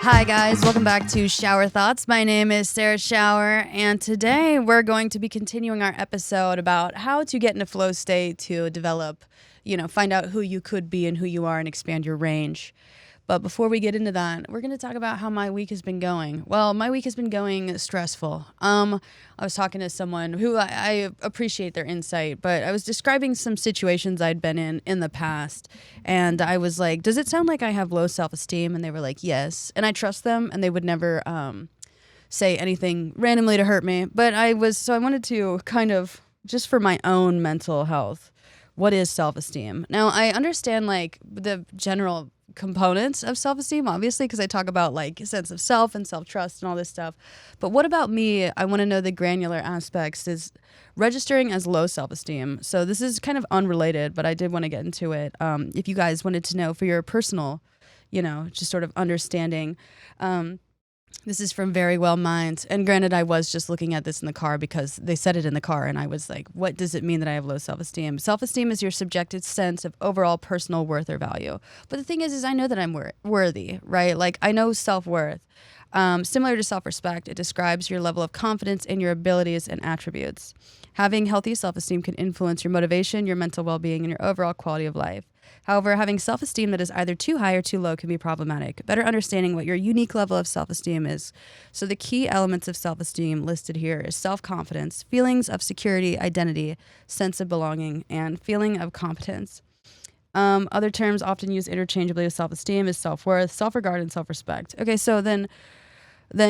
Hi guys, welcome back to Schauer Thoughts. My name is Sarah Schauer, and today we're going to be continuing our episode about how to get in a flow state to develop, find out who you could be and who you are and expand your range. But before we get into that, we're going to talk about how my week has been going. Well, my week has been going stressful. I was talking to someone who I appreciate their insight, but I was describing some situations I'd been in the past. And I was like, does it sound like I have low self-esteem? And they were like, yes. And I trust them, and they would never say anything randomly to hurt me. But I wanted to kind of, just for my own mental health, what is self-esteem? Now, I understand like the general components of self-esteem, obviously, because I talk about like a sense of self and self-trust and all this stuff. But what about me? I want to know the granular aspects, is registering as low self-esteem. So this is kind of unrelated, but I did want to get into it. If you guys wanted to know for your personal, just sort of understanding. This is from Very Well Minds. And granted, I was just looking at this in the car because they said it in the car. And I was like, what does it mean that I have low self-esteem? Self-esteem is your subjective sense of overall personal worth or value. But the thing is I know that I'm worthy, right? Like I know self-worth. Similar to self-respect, it describes your level of confidence in your abilities and attributes. Having healthy self-esteem can influence your motivation, your mental well-being, and your overall quality of life. However, having self-esteem that is either too high or too low can be problematic. Better understanding what your unique level of self-esteem is. So the key elements of self-esteem listed here is self-confidence, feelings of security, identity, sense of belonging, and feeling of competence. Other terms often used interchangeably with self-esteem is self-worth, self-regard, and self-respect. Okay, so then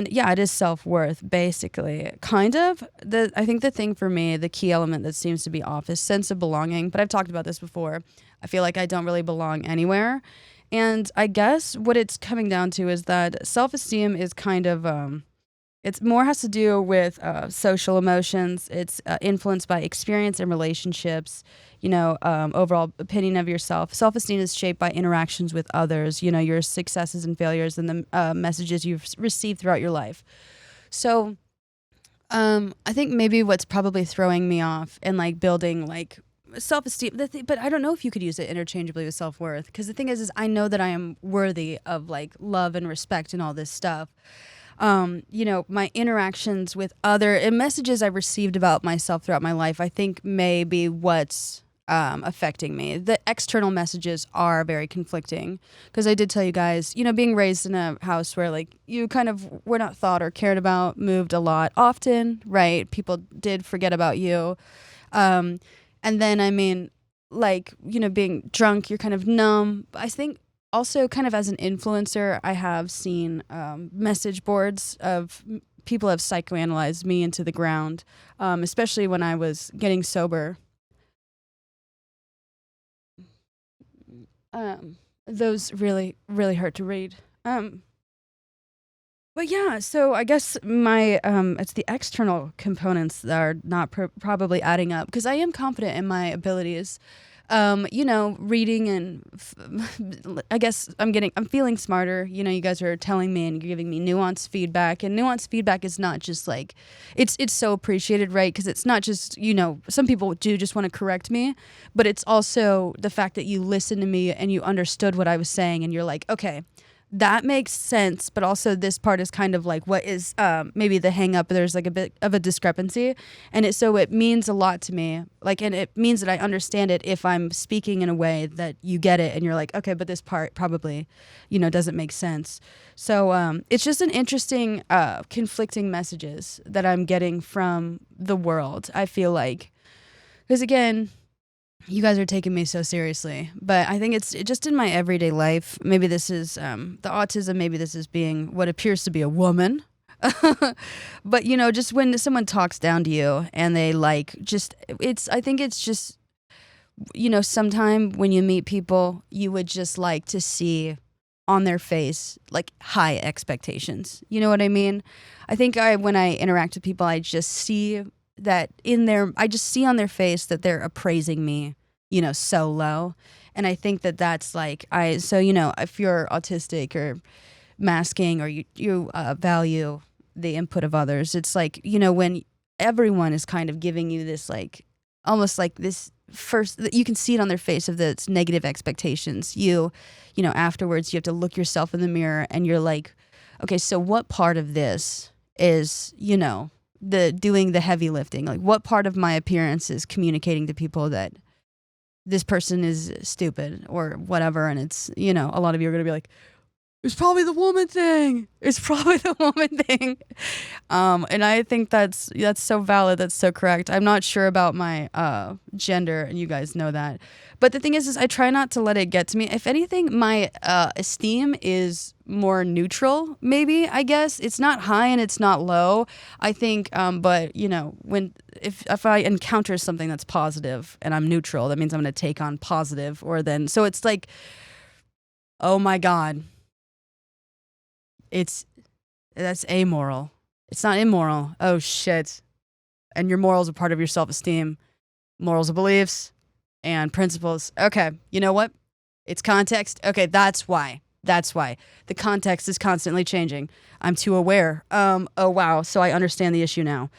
yeah, it is self-worth, basically. Kind of. I think the thing for me, the key element that seems to be off is sense of belonging. But I've talked about this before. I feel like I don't really belong anywhere. And I guess what it's coming down to is that self-esteem is kind of, it's more has to do with social emotions. It's influenced by experience and relationships, overall opinion of yourself. Self-esteem is shaped by interactions with others, your successes and failures and the messages you've received throughout your life. So I think maybe what's probably throwing me off and like building like self-esteem, but I don't know if you could use it interchangeably with self-worth, because the thing is I know that I am worthy of like love and respect and all this stuff. My interactions with other and messages I've received about myself throughout my life, I think may be what's affecting me. The external messages are very conflicting, because I did tell you guys, being raised in a house where like you kind of were not thought or cared about, moved a lot often, right? People did forget about you. And then, being drunk, you're kind of numb. I think also kind of as an influencer, I have seen message boards of people have psychoanalyzed me into the ground, especially when I was getting sober. Those really, really hurt to read. But yeah, so I guess my it's the external components that are not probably adding up, because I am confident in my abilities. Reading and I guess I'm feeling smarter. You guys are telling me and giving me nuanced feedback, and nuanced feedback is not just like it's so appreciated, right? Because it's not just some people do just want to correct me, but it's also the fact that you listened to me and you understood what I was saying, and you're like, okay, that makes sense, but also this part is kind of like what is maybe the hang up. There's like a bit of a discrepancy, and it means a lot to me. Like, and it means that I understand it if I'm speaking in a way that you get it, and you're like, okay, but this part probably, doesn't make sense. So it's just an interesting conflicting messages that I'm getting from the world. I feel like, because again, you guys are taking me so seriously, but I think it's just in my everyday life. Maybe this is the autism, maybe this is being what appears to be a woman. But, just when someone talks down to you and they I think it's just, sometime when you meet people, you would just like to see on their face, like high expectations. You know what I mean? I think when I interact with people, I just see that I just see on their face that they're appraising me, so low. And I think that's like, if you're autistic or masking, or you value the input of others, it's like, when everyone is kind of giving you this, like, almost like this first, you can see it on their face of the negative expectations. Afterwards you have to look yourself in the mirror and you're like, okay, so what part of this is, the doing the heavy lifting? Like, what part of my appearance is communicating to people that this person is stupid or whatever? And it's, a lot of you are going to be like, it's probably the woman thing. It's probably the woman thing. And I think that's so valid. That's so correct. I'm not sure about my gender, and you guys know that. But the thing is I try not to let it get to me. If anything, my esteem is more neutral, maybe, I guess. It's not high and it's not low. I think, but, if I encounter something that's positive and I'm neutral, that means I'm going to take on positive, so it's like, oh my God. That's amoral. It's not immoral. Oh shit. And your morals are part of your self-esteem. Morals are beliefs and principles. Okay, you know what? It's context. Okay, that's why. The context is constantly changing. I'm too aware. Oh wow, so I understand the issue now.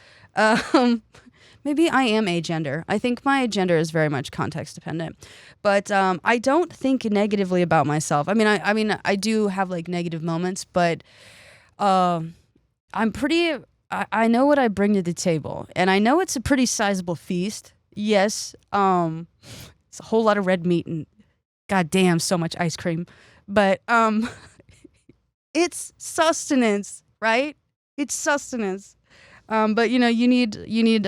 Maybe I am agender. I think my gender is very much context dependent. But I don't think negatively about myself. I do have like negative moments, but I'm pretty I know what I bring to the table, and I know it's a pretty sizable feast. Yes. It's a whole lot of red meat and goddamn so much ice cream. But it's sustenance, right? It's sustenance. But you need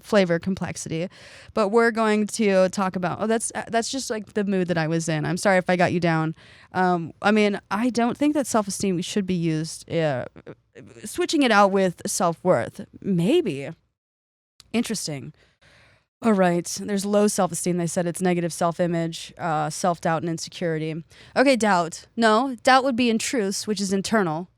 flavor, complexity. But we're going to talk about that's just like the mood that I was in. I'm sorry if I got you down. I don't think that self-esteem should be used switching it out with self-worth. Maybe. Interesting. All right. There's low self-esteem. They said it's negative self-image, self-doubt, and insecurity. Okay, doubt. No, doubt would be intrusive, which is internal.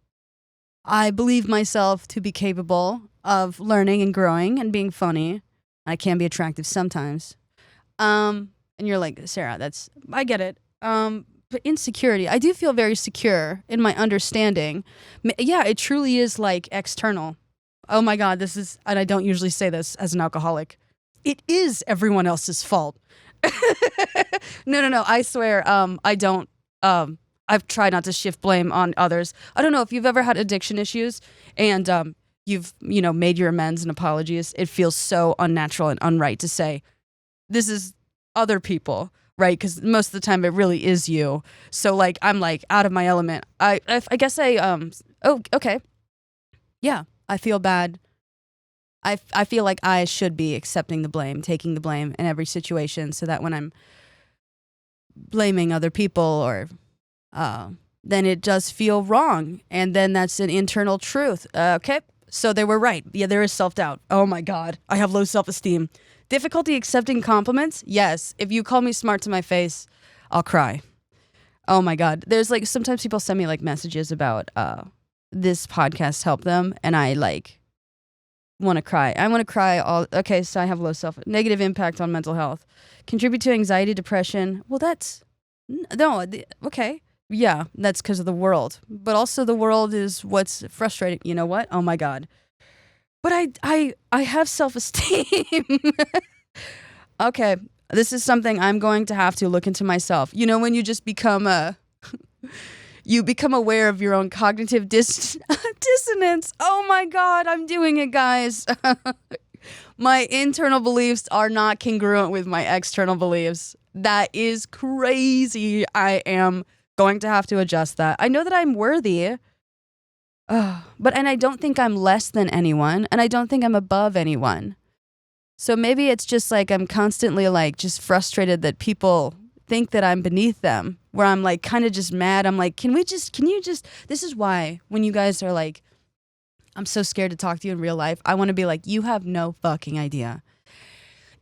I believe myself to be capable of learning and growing and being funny. I can be attractive sometimes. And you're like, Sarah, I get it. But insecurity, I do feel very secure in my understanding. Yeah, it truly is like external. Oh my God, and I don't usually say this as an alcoholic. It is everyone else's fault. No, I swear, I don't, I've tried not to shift blame on others. I don't know if you've ever had addiction issues and you've, made your amends and apologies. It feels so unnatural and unright to say, this is other people, right? Because most of the time it really is you. So like, I'm like out of my element. I guess okay. Yeah, I feel bad. I feel like I should be accepting the blame, taking the blame in every situation so that when I'm blaming other people or then it does feel wrong. And then that's an internal truth. Okay, so they were right. Yeah, there is self-doubt. Oh my God, I have low self-esteem. Difficulty accepting compliments? Yes. If you call me smart to my face, I'll cry. Oh my God. There's like, sometimes people send me like messages about this podcast helped them, and I like want to cry. I want to cry okay, so I have negative impact on mental health. Contribute to anxiety, depression. Well, okay. Yeah, that's because of the world. But also the world is what's frustrating. You know what? Oh my God. But I have self-esteem. Okay, this is something I'm going to have to look into myself. When you just become you become aware of your own cognitive dissonance. Oh my God, I'm doing it, guys. My internal beliefs are not congruent with my external beliefs. That is crazy. I am going to have to adjust that. I know that I'm worthy. And I don't think I'm less than anyone, and I don't think I'm above anyone. So maybe it's just like I'm constantly like just frustrated that people think that I'm beneath them, where I'm like kind of just mad. I'm like, can you just, this is why when you guys are like, I'm so scared to talk to you in real life, I want to be like, you have no fucking idea.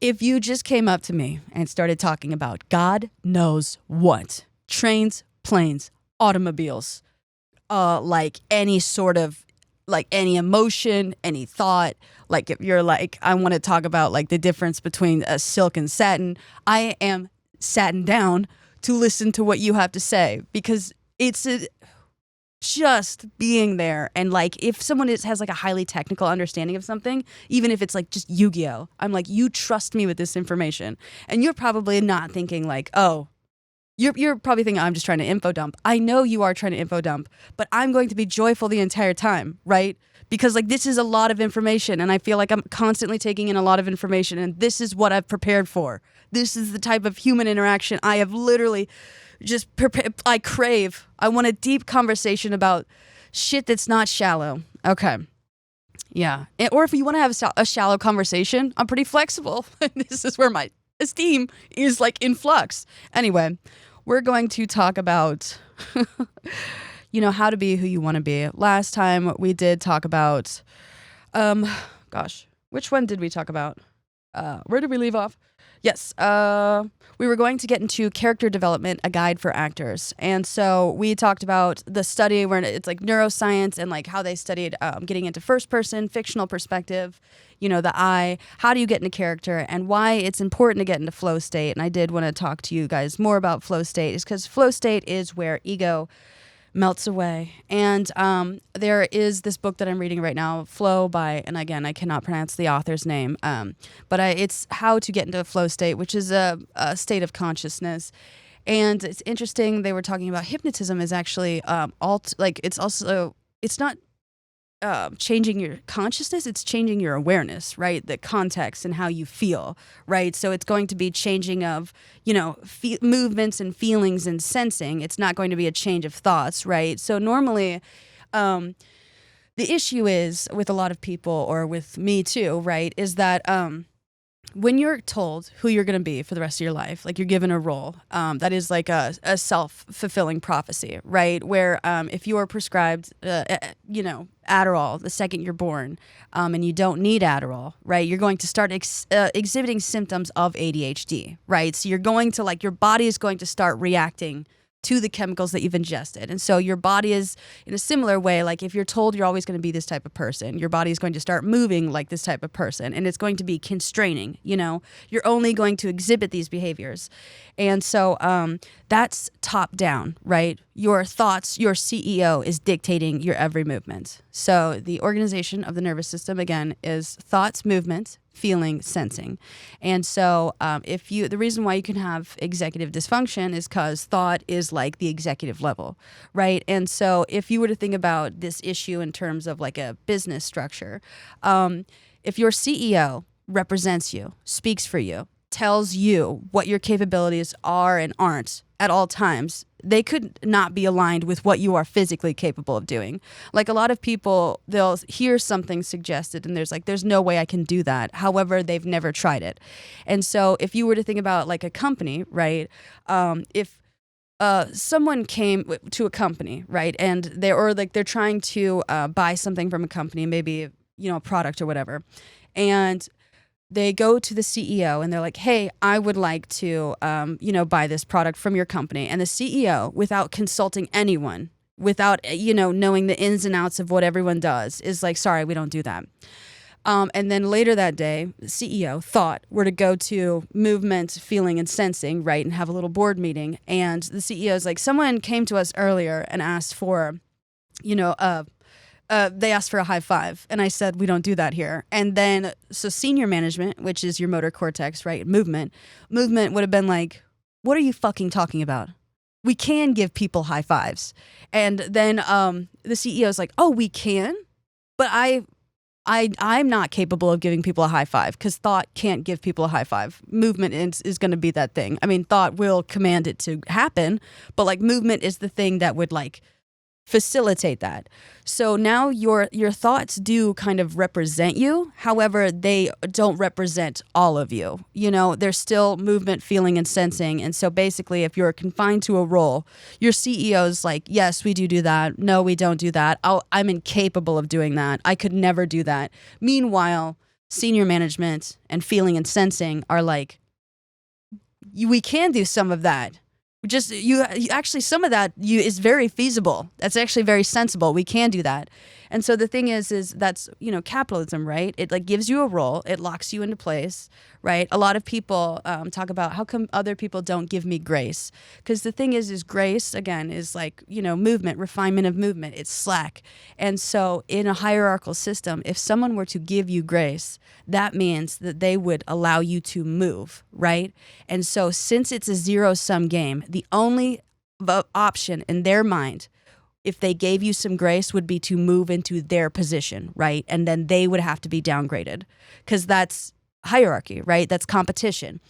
If you just came up to me and started talking about God knows what, trains, planes, automobiles, like any sort of, like any emotion, any thought, like if you're like, I want to talk about like the difference between silk and satin, I am satin down to listen to what you have to say, because it's just being there. And like if someone has like a highly technical understanding of something, even if it's like just Yu-Gi-Oh, I'm like, you trust me with this information, and you're probably not thinking like, oh, You're probably thinking, I'm just trying to info dump. I know you are trying to info dump, but I'm going to be joyful the entire time, right? Because like this is a lot of information and I feel like I'm constantly taking in a lot of information and this is what I've prepared for. This is the type of human interaction I have literally just prepared. I crave. I want a deep conversation about shit that's not shallow. Okay. Yeah. Or if you want to have a shallow conversation, I'm pretty flexible. This is where my esteem is like in flux. Anyway, we're going to talk about, how to be who you want to be. Last time we did talk about, which one did we talk about? Where did we leave off? Yes, we were going to get into character development, a guide for actors. And so we talked about the study where it's like neuroscience and like how they studied getting into first person, fictional perspective, the I, how do you get into character and why it's important to get into flow state. And I did want to talk to you guys more about flow state is because flow state is where ego melts away. And there is this book that I'm reading right now, Flow by, and again, I cannot pronounce the author's name, but it's How to Get into a Flow State, which is a state of consciousness. And it's interesting, they were talking about hypnotism is actually, it's not changing your consciousness, it's changing your awareness, right? The context and how you feel, right? So it's going to be changing of, movements and feelings and sensing. It's not going to be a change of thoughts, right? So normally, the issue is with a lot of people, or with me too, right, is that when you're told who you're going to be for the rest of your life, like you're given a role, that is like a self-fulfilling prophecy, right? Where if you are prescribed, Adderall the second you're born, and you don't need Adderall, right? You're going to start exhibiting symptoms of ADHD, right? So you're going to your body is going to start reacting to the chemicals that you've ingested. And so your body is in a similar way, like if you're told you're always going to be this type of person, your body is going to start moving like this type of person, and it's going to be constraining, you're only going to exhibit these behaviors. And so that's top down, right? Your thoughts, your CEO is dictating your every movement. So the organization of the nervous system, again, is thoughts, movement, feeling, sensing. And so the reason why you can have executive dysfunction is because thought is like the executive level, right? And so if you were to think about this issue in terms of like a business structure, if your CEO represents you, speaks for you, tells you what your capabilities are and aren't at all times, they could not be aligned with what you are physically capable of doing. Like a lot of people, they'll hear something suggested and there's no way I can do that. However, they've never tried it. And so if you were to think about like a company, right? If someone came to a company, right? And they're trying to buy something from a company, maybe, a product or whatever. And they go to the CEO and they're like, hey, I would like to, buy this product from your company. And the CEO, without consulting anyone, without, knowing the ins and outs of what everyone does, is like, sorry, we don't do that. And then later that day, the CEO thought we're to go to movement, feeling, and sensing, right, and have a little board meeting. And the CEO is like, someone came to us earlier and asked for, they asked for a high five, and I said, we don't do that here. And then, so senior management, which is your motor cortex, right, movement would have been like, what are you fucking talking about? We can give people high fives. And then the CEO is like, oh, we can? But I'm not capable of giving people a high five because thought can't give people a high five. Movement is going to be that thing. I mean, thought will command it to happen, but like movement is the thing that would like facilitate that. So now your thoughts do kind of represent you. However, they don't represent all of you. There's still movement, feeling, and sensing. And so basically, if you're confined to a role, your CEO's like, yes, we do that. No, we don't do that. I'm incapable of doing that. I could never do that. Meanwhile, senior management and feeling and sensing are like, we can do some of that. You actually, some of that is very feasible. That's actually very sensible. We can do that. And so the thing is that's, capitalism, right? It like gives you a role, it locks you into place, right? A lot of people talk about how come other people don't give me grace? Because the thing is grace, again, is like, movement, refinement of movement. It's slack. And so in a hierarchical system, if someone were to give you grace, that means that they would allow you to move, right? And so since it's a zero-sum game, the only option in their mind, if they gave you some grace, would be to move into their position, right? And then they would have to be downgraded because that's hierarchy, right? That's competition.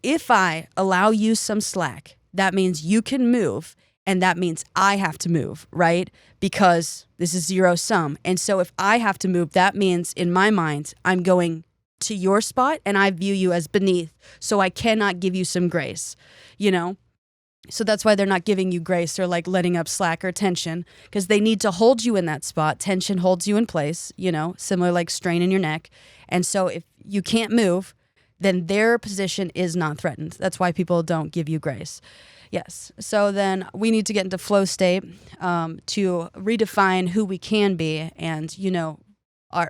If I allow you some slack, that means you can move, and that means I have to move, right? Because this is zero sum. And so if I have to move, that means in my mind, I'm going to your spot and I view you as beneath. So I cannot give you some grace, So that's why they're not giving you grace or like letting up slack or tension, because they need to hold you in that spot. Tension holds you in place, similar like strain in your neck. And so if you can't move, then their position is not threatened. That's why people don't give you grace. Yes. So then we need to get into flow state to redefine who we can be and,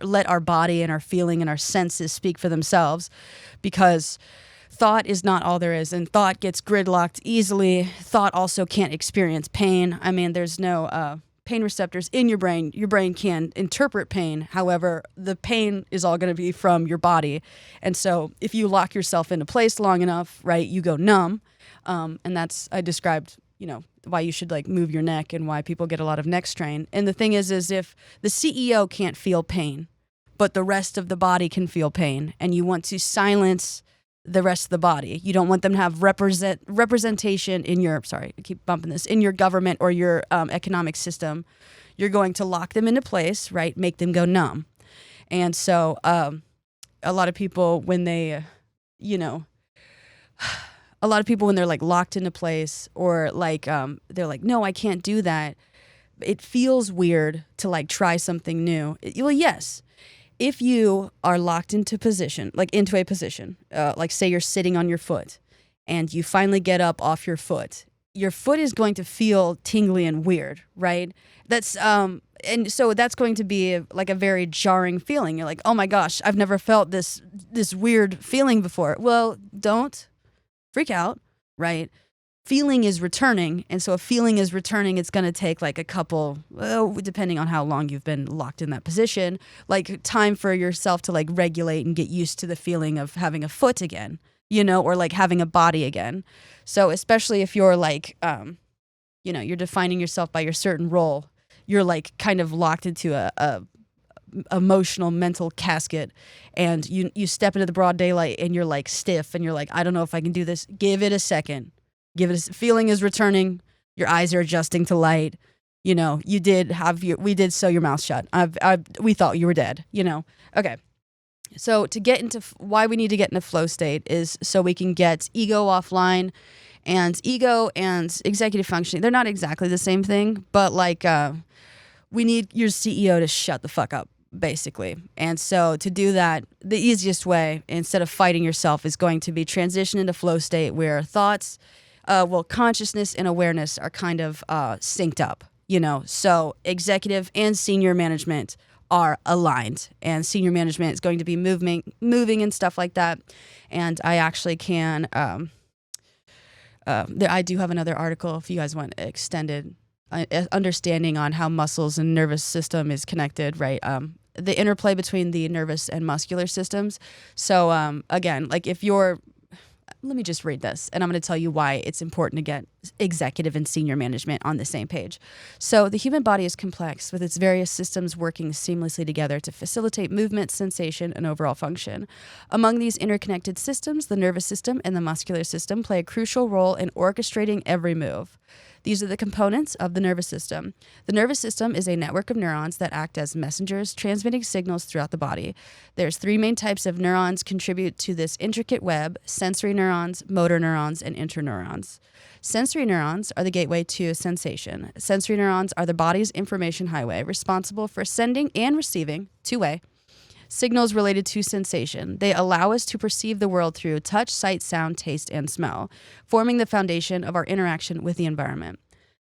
let our body and our feeling and our senses speak for themselves, because thought is not all there is, and thought gets gridlocked easily. Thought also can't experience pain. I mean, there's no pain receptors in your brain. Your brain can interpret pain. However, the pain is all going to be from your body. And so if you lock yourself into place long enough, right, you go numb. And I described, why you should like move your neck and why people get a lot of neck strain. And the thing is if the CEO can't feel pain, but the rest of the body can feel pain, and you want to silence the rest of the body. You don't want them to have representation in your, sorry, I keep bumping this, in your government or your economic system. You're going to lock them into place, right? Make them go numb. And so a lot of people when they, a lot of people when they're like locked into place or like, they're like, no, I can't do that. It feels weird to like try something new. Well, yes. If you are locked into a position, like say you're sitting on your foot and you finally get up off your foot is going to feel tingly and weird, right? That's, and so that's going to be like a very jarring feeling. You're like, oh my gosh, I've never felt this weird feeling before. Well, don't freak out, right? Feeling is returning. And so if feeling is returning, it's going to take like a couple, depending on how long you've been locked in that position, like time for yourself to like regulate and get used to the feeling of having a foot again, or like having a body again. So especially if you're like, you're defining yourself by your certain role, you're like kind of locked into a emotional mental casket, and you step into the broad daylight and you're like stiff and you're like, I don't know if I can do this. Give it a second. Feeling is returning. Your eyes are adjusting to light. We did sew your mouth shut. We thought you were dead, Okay. So to get into why we need to get into flow state is so we can get ego offline, and ego and executive functioning. They're not exactly the same thing, but like, we need your CEO to shut the fuck up, basically. And so to do that, the easiest way, instead of fighting yourself, is going to be transition into flow state where thoughts, consciousness and awareness are kind of synced up, So executive and senior management are aligned, and senior management is going to be moving and stuff like that. And I actually can, I do have another article if you guys want extended understanding on how muscles and nervous system is connected, right? The interplay between the nervous and muscular systems. So again, like let me just read this, and I'm going to tell you why it's important to get executive and senior management on the same page. So the human body is complex, with its various systems working seamlessly together to facilitate movement, sensation, and overall function. Among these interconnected systems, the nervous system and the muscular system play a crucial role in orchestrating every move. These are the components of the nervous system. The nervous system is a network of neurons that act as messengers, transmitting signals throughout the body. There's 3 main types of neurons contribute to this intricate web: sensory neurons, motor neurons, and interneurons. Sensory neurons are the gateway to sensation. Sensory neurons are the body's information highway, responsible for sending and receiving, two-way, signals related to sensation. They allow us to perceive the world through touch, sight, sound, taste, and smell, forming the foundation of our interaction with the environment.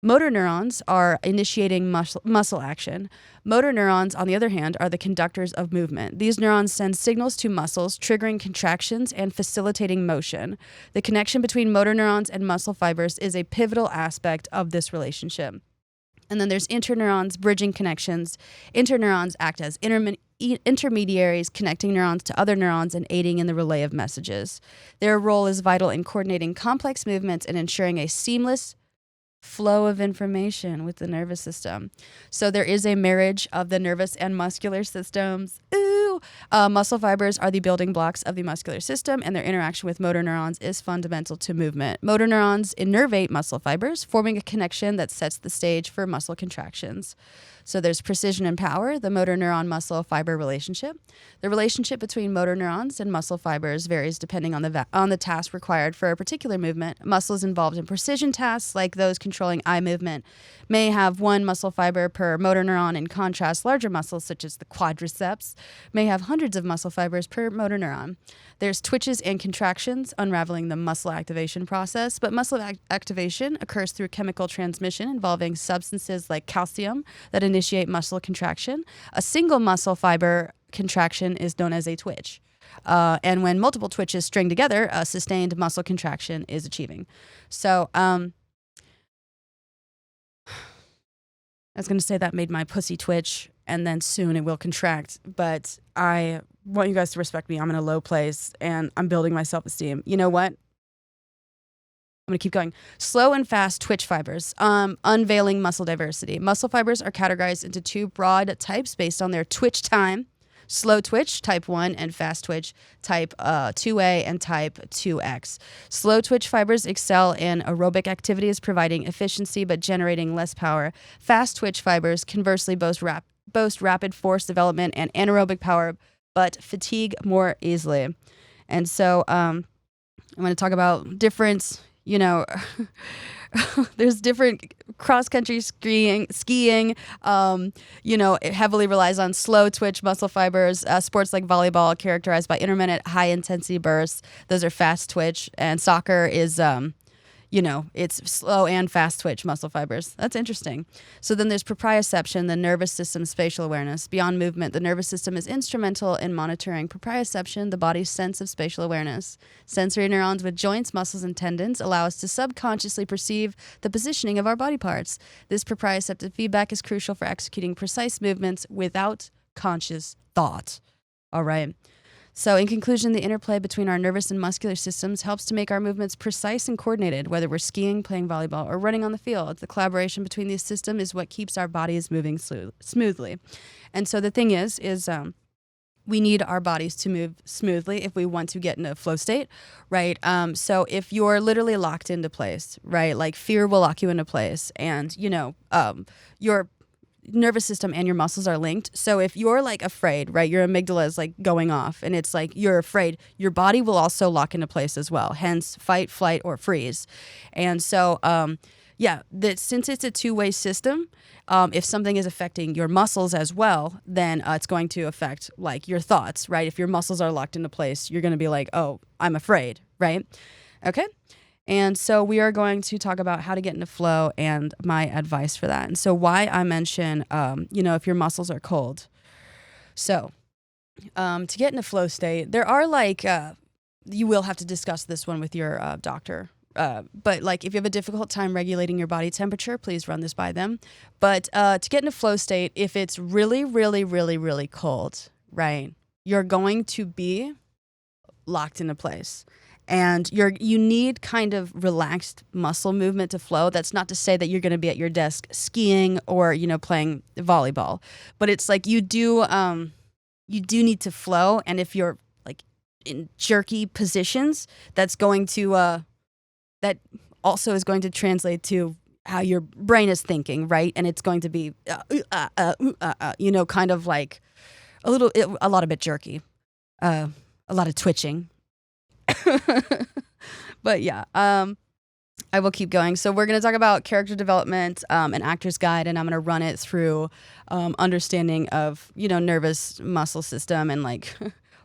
Motor neurons are initiating muscle action. Motor neurons, on the other hand, are the conductors of movement. These neurons send signals to muscles, triggering contractions and facilitating motion. The connection between motor neurons and muscle fibers is a pivotal aspect of this relationship. And then there's interneurons, bridging connections. Interneurons act as intermediaries, connecting neurons to other neurons and aiding in the relay of messages. Their role is vital in coordinating complex movements and ensuring a seamless flow of information with the nervous system. So there is a marriage of the nervous and muscular systems. Ooh! Muscle fibers are the building blocks of the muscular system, and their interaction with motor neurons is fundamental to movement. Motor neurons innervate muscle fibers, forming a connection that sets the stage for muscle contractions. So there's precision and power, the motor neuron muscle fiber relationship. The relationship between motor neurons and muscle fibers varies depending on the task required for a particular movement. Muscles involved in precision tasks, like those controlling eye movement, may have one muscle fiber per motor neuron. In contrast, larger muscles, such as the quadriceps, may have hundreds of muscle fibers per motor neuron. There's twitches and contractions, unraveling the muscle activation process, but muscle activation occurs through chemical transmission involving substances like calcium that initiate muscle contraction. A single muscle fiber contraction is known as a twitch. And when multiple twitches string together, a sustained muscle contraction is achieving. So, I was going to say that made my pussy twitch, and then soon it will contract. But I want you guys to respect me. I'm in a low place, and I'm building my self-esteem. You know what? I'm going to keep going. Slow and fast twitch fibers, unveiling muscle diversity. Muscle fibers are categorized into two broad types based on their twitch time. Slow twitch, type 1, and fast twitch, type 2A and type 2X. Slow twitch fibers excel in aerobic activities, providing efficiency but generating less power. Fast twitch fibers, conversely, boast rapid force development and anaerobic power, but fatigue more easily. And so I'm going to talk about different, there's different cross-country skiing, it heavily relies on slow twitch muscle fibers. Sports like volleyball characterized by intermittent high-intensity bursts. Those are fast twitch. And soccer is, it's slow and fast twitch muscle fibers. That's interesting. So then there's proprioception, the nervous system's spatial awareness. Beyond movement, the nervous system is instrumental in monitoring proprioception, the body's sense of spatial awareness. Sensory neurons with joints, muscles, and tendons allow us to subconsciously perceive the positioning of our body parts. This proprioceptive feedback is crucial for executing precise movements without conscious thought. All right. So in conclusion, the interplay between our nervous and muscular systems helps to make our movements precise and coordinated, whether we're skiing, playing volleyball, or running on the field. The collaboration between these systems is what keeps our bodies moving smoothly. And so the thing is we need our bodies to move smoothly if we want to get in a flow state, right? So if you're literally locked into place, right, like fear will lock you into place, and, your nervous system and your muscles are linked. So if you're like afraid, right, your amygdala is like going off and it's like you're afraid, your body will also lock into place as well. Hence fight, flight, or freeze. And so, since it's a two-way system, if something is affecting your muscles as well, then it's going to affect like your thoughts, right? If your muscles are locked into place, you're going to be like, oh, I'm afraid, right? Okay. And so we are going to talk about how to get into flow and my advice for that. And so why I mention, if your muscles are cold. So to get into flow state, there are you will have to discuss this one with your doctor. But like if you have a difficult time regulating your body temperature, please run this by them. But to get into flow state, if it's really, really, really, really cold, right, you're going to be locked into place. And you need kind of relaxed muscle movement to flow. That's not to say that you're going to be at your desk skiing or, playing volleyball. But it's like you do need to flow. And if you're like in jerky positions, that's going to, that also is going to translate to how your brain is thinking, right? And it's going to be, kind of like a lot of bit jerky, a lot of twitching. But yeah, I will keep going. So we're going to talk about character development, an actor's guide, and I'm going to run it through understanding of, nervous muscle system and like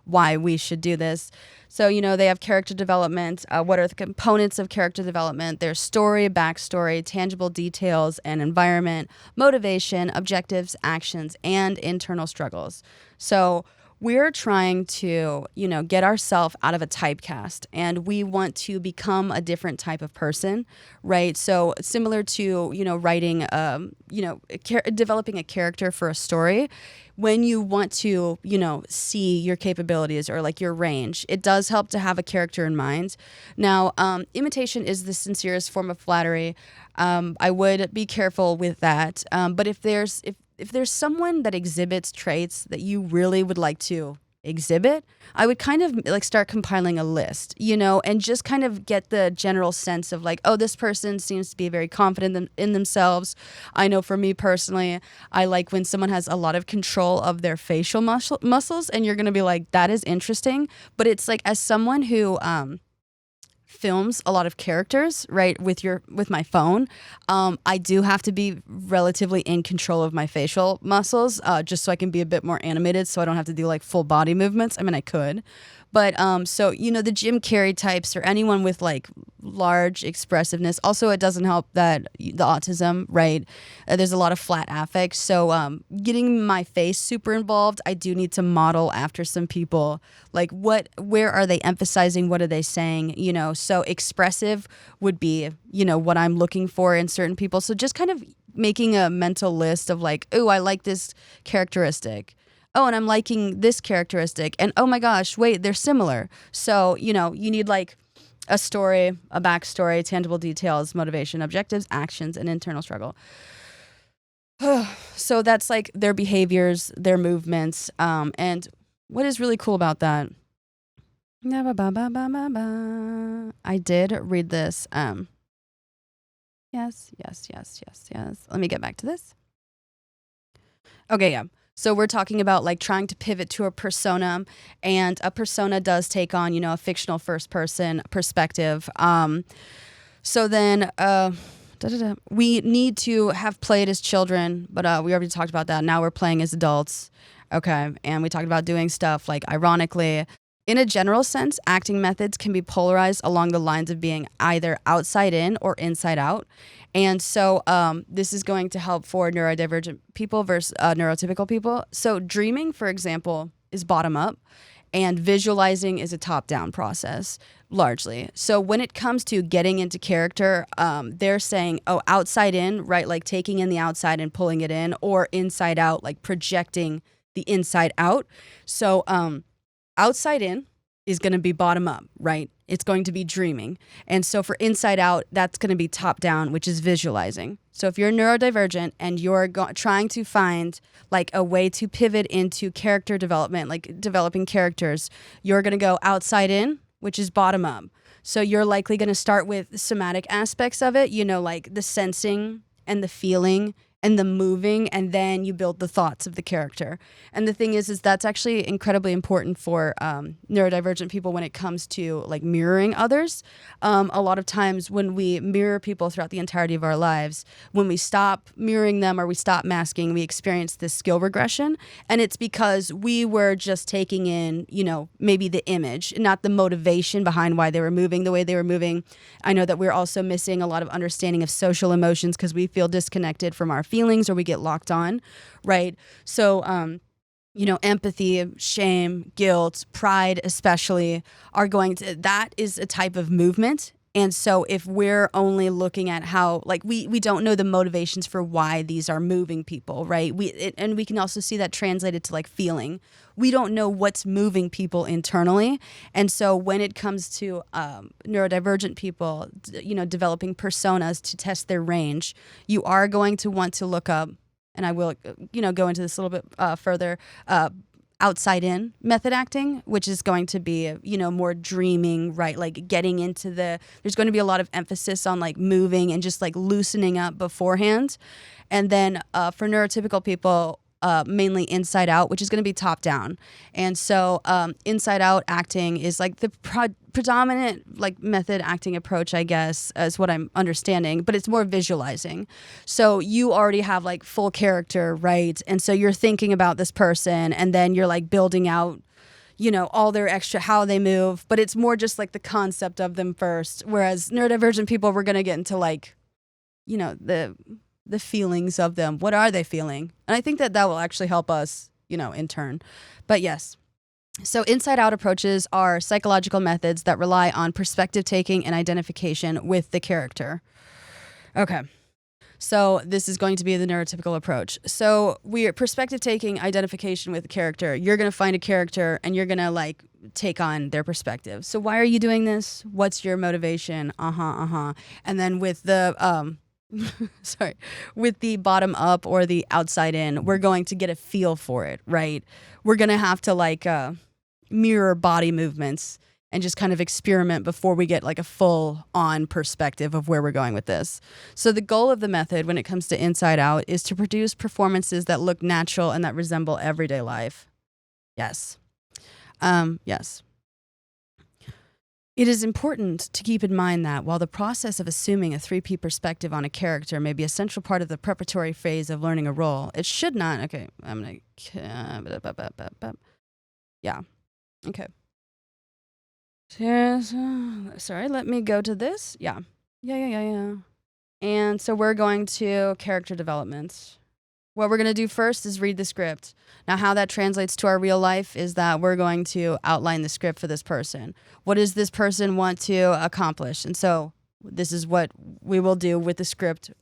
why we should do this. So, they have character development. What are the components of character development? There's story, backstory, tangible details, and environment, motivation, objectives, actions, and internal struggles. So we're trying to, get ourselves out of a typecast, and we want to become a different type of person, right? So similar to, writing, developing a character for a story, when you want to, see your capabilities or like your range, it does help to have a character in mind. Now, imitation is the sincerest form of flattery. I would be careful with that. But if there's someone that exhibits traits that you really would like to exhibit, I would kind of like start compiling a list, and just kind of get the general sense of like, oh, this person seems to be very confident in themselves. I know for me personally, I like when someone has a lot of control of their facial muscles, and you're going to be like, that is interesting. But it's like, as someone who, films a lot of characters, right, with my phone, I do have to be relatively in control of my facial muscles, just so I can be a bit more animated, so I don't have to do like full body movements. I mean, I could, but so the Jim Carrey types or anyone with like large expressiveness. Also, it doesn't help that the autism, right? There's a lot of flat affect. So getting my face super involved, I do need to model after some people. Like where are they emphasizing? What are they saying? So expressive would be, what I'm looking for in certain people. So just kind of making a mental list of like, oh, I like this characteristic. Oh, and I'm liking this characteristic. And oh my gosh, wait, they're similar. So, you need like a story, a backstory, tangible details, motivation, objectives, actions, and internal struggle. So that's like their behaviors, their movements. And what is really cool about that? I did read this. Yes. Let me get back to this. Okay, yeah. So we're talking about like trying to pivot to a persona, and a persona does take on, a fictional first person perspective. So then we need to have played as children, but we already talked about that. Now we're playing as adults. Okay. And we talked about doing stuff like ironically. In a general sense, acting methods can be polarized along the lines of being either outside in or inside out. And so this is going to help for neurodivergent people versus neurotypical people. So dreaming, for example, is bottom up, and visualizing is a top down process largely. So when it comes to getting into character, they're saying, oh, outside in, right? Like taking in the outside and pulling it in, or inside out, like projecting the inside out. So outside in is going to be bottom up, right? It's going to be dreaming. And so for inside out, that's going to be top down, which is visualizing. So if you're neurodivergent and you're trying to find like a way to pivot into character development, like developing characters, you're going to go outside in, which is bottom up. So you're likely going to start with somatic aspects of it, like the sensing and the feeling and the moving, and then you build the thoughts of the character. And the thing is that's actually incredibly important for neurodivergent people when it comes to like mirroring others. A lot of times when we mirror people throughout the entirety of our lives, when we stop mirroring them or we stop masking, we experience this skill regression. And it's because we were just taking in, maybe the image, not the motivation behind why they were moving the way they were moving. I know that we're also missing a lot of understanding of social emotions because we feel disconnected from our feelings or we get locked on, right? So, empathy, shame, guilt, pride especially that is a type of movement. And so if we're only looking at how, like, we don't know the motivations for why these are moving people, right? And we can also see that translated to like feeling. We don't know what's moving people internally. And so when it comes to neurodivergent people, developing personas to test their range, you are going to want to look up, and I will, go into this a little bit further, outside in method acting, which is going to be, more dreaming, right? Like getting into there's going to be a lot of emphasis on like moving and just like loosening up beforehand. And then for neurotypical people, mainly inside out, which is going to be top down. And so inside out acting is like the predominant like method acting approach, I guess, is what I'm understanding, but it's more visualizing. So you already have like full character, right? And so you're thinking about this person, and then you're like building out, all their extra, how they move, but it's more just like the concept of them first. Whereas neurodivergent people, we're going to get into like, the feelings of them. What are they feeling? And I think that will actually help us, in turn. But yes. So inside out approaches are psychological methods that rely on perspective taking and identification with the character. Okay. So this is going to be the neurotypical approach. So we're perspective taking, identification with the character. You're going to find a character and you're going to like take on their perspective. So why are you doing this? What's your motivation? And then with the with the bottom up or the outside in, we're going to get a feel for it, right? We're going to have to like mirror body movements and just kind of experiment before we get like a full on perspective of where we're going with this. So the goal of the method when it comes to inside out is to produce performances that look natural and that resemble everyday life. Yes. Yes. It is important to keep in mind that while the process of assuming a 3P perspective on a character may be a central part of the preparatory phase of learning a role, it should not. Okay, I'm going to. Yeah. Okay. Sorry, let me go to this. Yeah. And so we're going to character development. What we're going to do first is read the script. Now, how that translates to our real life is that we're going to outline the script for this person. What does this person want to accomplish? And so this is what we will do with the script.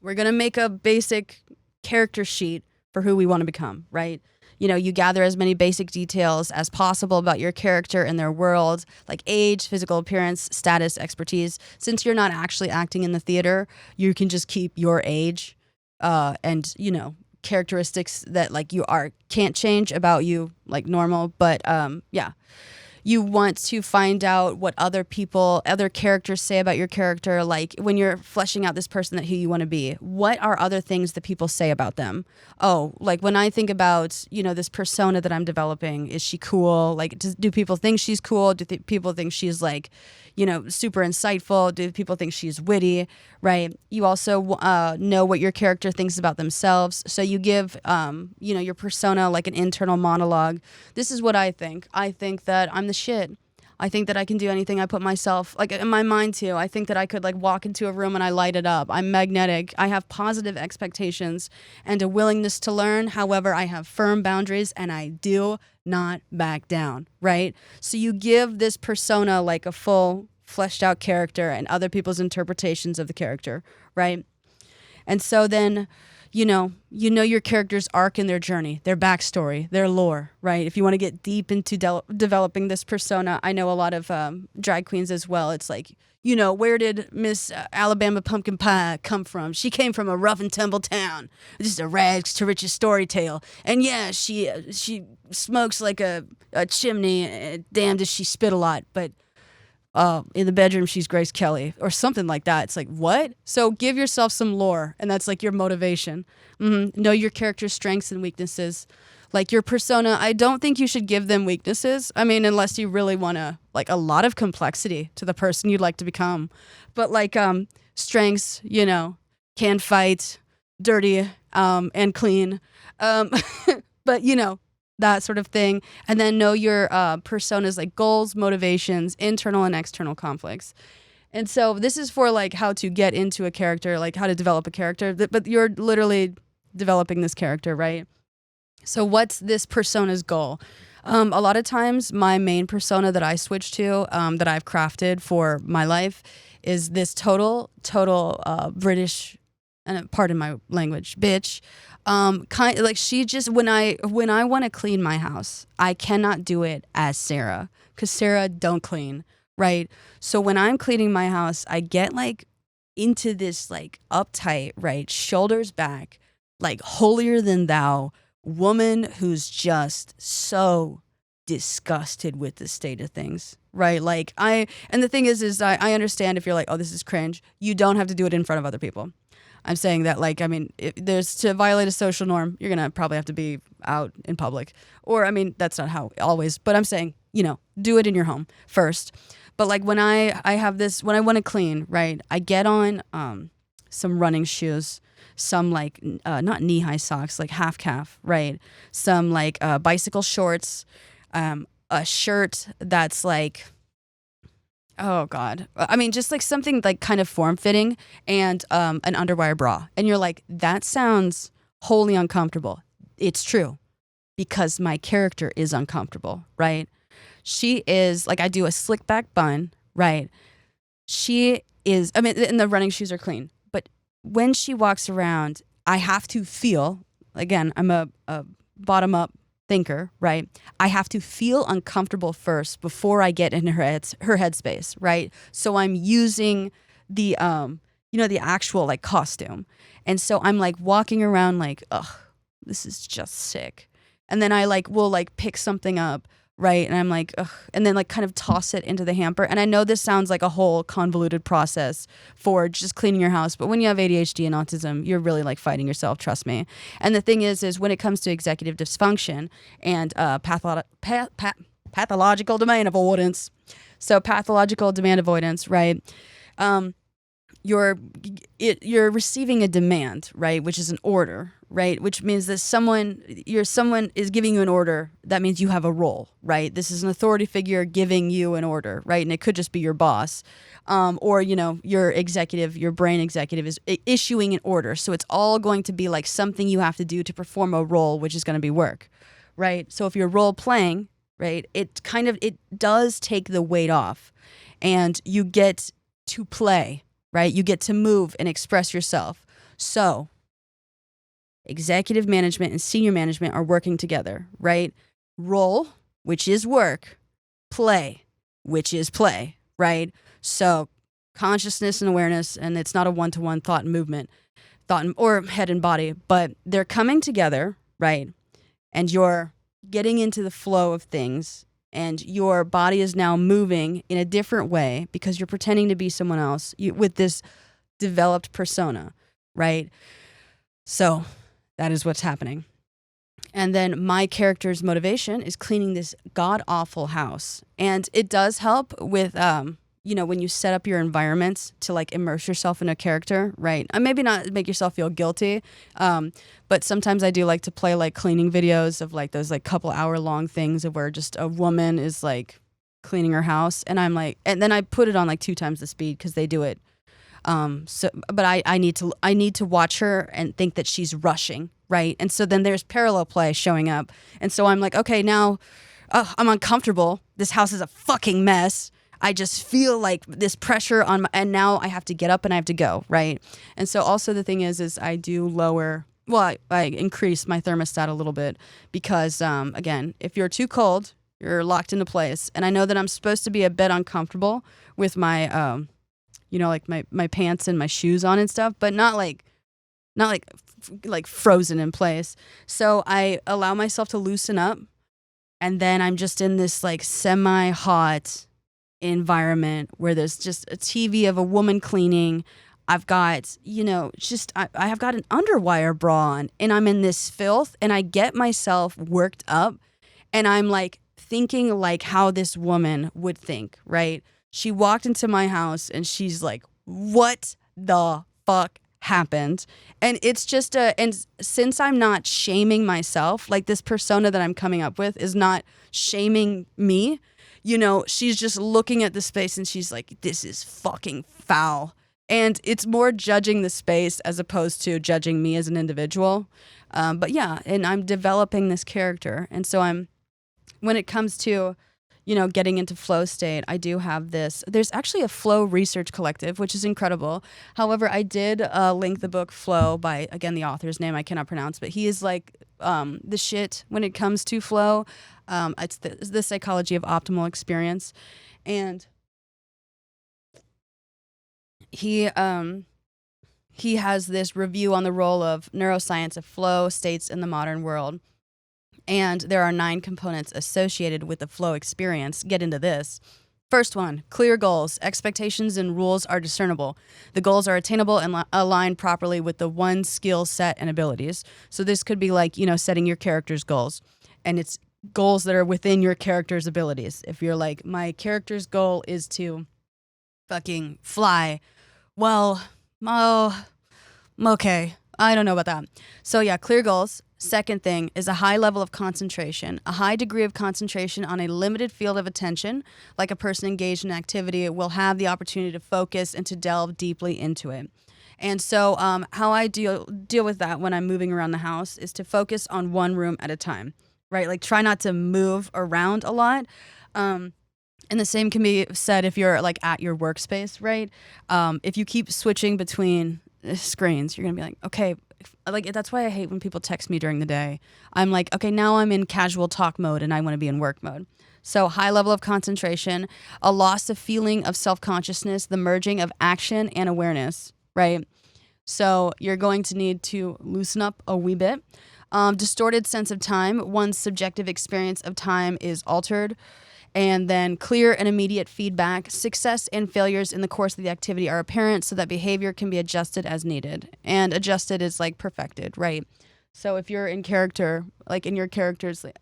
We're going to make a basic character sheet for who we want to become, right? You gather as many basic details as possible about your character and their world, like age, physical appearance, status, expertise. Since you're not actually acting in the theater, you can just keep your age and, characteristics that like can't change about you like normal. But yeah. You want to find out what other characters say about your character. Like when you're fleshing out this person who you want to be, what are other things that people say about them? Oh, like when I think about, this persona that I'm developing, is she cool? Like, do people think she's cool? Do people think she's like, super insightful? Do people think she's witty? Right. You also know what your character thinks about themselves. So you give, your persona like an internal monologue. This is what I think. I think that I'm the shit. I think that I can do anything I put myself like in my mind to. I think that I could like walk into a room and I light it up. I'm magnetic. I have positive expectations and a willingness to learn. However, I have firm boundaries and I do not back down, right? So you give this persona like a full fleshed out character and other people's interpretations of the character, right? And so then you know your character's arc in their journey, their backstory, their lore, right? If you want to get deep into developing this persona, I know a lot of drag queens as well. It's like, where did Miss Alabama Pumpkin Pie come from? She came from a rough and tumble town, just a rags to riches story tale. And yeah, she smokes like a chimney. Damn, does she spit a lot? But in the bedroom, she's Grace Kelly or something like that. It's like, what? So give yourself some lore, and that's like your motivation. Know your character's strengths and weaknesses. Like your persona, I don't think you should give them weaknesses. I mean, unless you really want to, like a lot of complexity to the person you'd like to become. But like strengths, can fight, dirty, and clean. But that sort of thing. And then know your personas like goals, motivations, internal and external conflicts. And so this is for like how to get into a character, like how to develop a character, but you're literally developing this character, right? So what's this persona's goal? A lot of times my main persona that I switch to, that I've crafted for my life is this total British, and pardon my language, bitch. Kind like she just when I want to clean my house, I cannot do it as Sarah because Sarah don't clean, right? So when I'm cleaning my house, I get like into this like uptight, right, shoulders back, like holier than thou woman who's just so disgusted with the state of things, right? Like and the thing is I understand if you're like, oh, this is cringe. You don't have to do it in front of other people. I'm saying that, like, I mean, there's to violate a social norm, you're going to probably have to be out in public. Or, I mean, that's not how always, but I'm saying, do it in your home first. But like when I have this, when I want to clean, right, I get on some running shoes, some like, not knee-high socks, like half calf, right? Some like bicycle shorts. a shirt that's like, oh God. I mean, just like something like kind of form fitting and an underwire bra. And you're like, that sounds wholly uncomfortable. It's true because my character is uncomfortable, right? She is like, I do a slick back bun, right? She is, I mean, and the running shoes are clean, but when she walks around, I have to feel, again, I'm a bottom up thinker, right? I have to feel uncomfortable first before I get in her headspace, right? So I'm using the the actual like costume. And so I'm like walking around like, ugh, this is just sick. And then I like will like pick something up, right? And I'm like, ugh, and then like kind of toss it into the hamper. And I know this sounds like a whole convoluted process for just cleaning your house, but when you have ADHD and autism, you're really like fighting yourself, trust me. And the thing is when it comes to executive dysfunction and pathological domain avoidance, so pathological demand avoidance, right? You're receiving a demand, right, which is an order, right, which means that someone is giving you an order. That means you have a role, right? This is an authority figure giving you an order, right? And it could just be your boss, or your executive, your brain executive is issuing an order. So it's all going to be like something you have to do to perform a role, which is going to be work, right? So if you're role playing, right, it does take the weight off, and you get to play. Right? You get to move and express yourself. So executive management and senior management are working together, right? Role, which is work, play, which is play, right? So consciousness and awareness, and it's not a one-to-one thought and movement, or head and body, but they're coming together, right? And you're getting into the flow of things, and your body is now moving in a different way because you're pretending to be someone else with this developed persona, right? So that is what's happening. And then my character's motivation is cleaning this god-awful house. And it does help with, when you set up your environments to like immerse yourself in a character, right? And maybe not make yourself feel guilty, but sometimes I do like to play like cleaning videos of like those like couple hour long things of where just a woman is like cleaning her house, and I'm like, and then I put it on like 2 times the speed because they do it. But I need to watch her and think that she's rushing, right? And so then there's parallel play showing up, and so I'm like, okay, now I'm uncomfortable. This house is a fucking mess. I just feel like this pressure on and now I have to get up and I have to go, right? And so also the thing is I do I increase my thermostat a little bit because, again, if you're too cold, you're locked into place. And I know that I'm supposed to be a bit uncomfortable with my, like my pants and my shoes on and stuff, but not like frozen in place. So I allow myself to loosen up, and then I'm just in this like semi-hot environment where there's just a TV of a woman cleaning. I've got, I have got an underwire bra on, and I'm in this filth, and I get myself worked up, and I'm like thinking like how this woman would think, right? She walked into my house and she's like, what the fuck happened? And it's just and since I'm not shaming myself, like this persona that I'm coming up with is not shaming me, she's just looking at the space and she's like, this is fucking foul. And it's more judging the space as opposed to judging me as an individual. But yeah, and I'm developing this character. And so when it comes to, getting into flow state, I do have this. There's actually a flow research collective, which is incredible. However, I did link the book Flow by, again, the author's name I cannot pronounce, but he is like the shit when it comes to flow. It's the psychology of optimal experience. And he has this review on the role of neuroscience of flow states in the modern world. And there are 9 components associated with the flow experience. Get into this. First one, clear goals. Expectations and rules are discernible. The goals are attainable and aligned properly with the one skill set and abilities. So this could be like, setting your character's goals. And it's goals that are within your character's abilities. If you're like, my character's goal is to fucking fly. Well, okay. I don't know about that. So yeah, clear goals. Second thing is a high level of concentration. A high degree of concentration on a limited field of attention, like a person engaged in activity, will have the opportunity to focus and to delve deeply into it. And so how I deal with that when I'm moving around the house is to focus on one room at a time, right? Like try not to move around a lot. And the same can be said if you're like at your workspace, right? If you keep switching between screens, you're going to be like, okay, like that's why I hate when people text me during the day. I'm like, okay, now I'm in casual talk mode and I want to be in work mode. So high level of concentration, a loss of feeling of self-consciousness, the merging of action and awareness, right? So you're going to need to loosen up a wee bit. Distorted sense of time, one's subjective experience of time is altered. And then clear and immediate feedback. Success and failures in the course of the activity are apparent so that behavior can be adjusted as needed. And adjusted is like perfected, right? So if you're in character, like in your characters, like,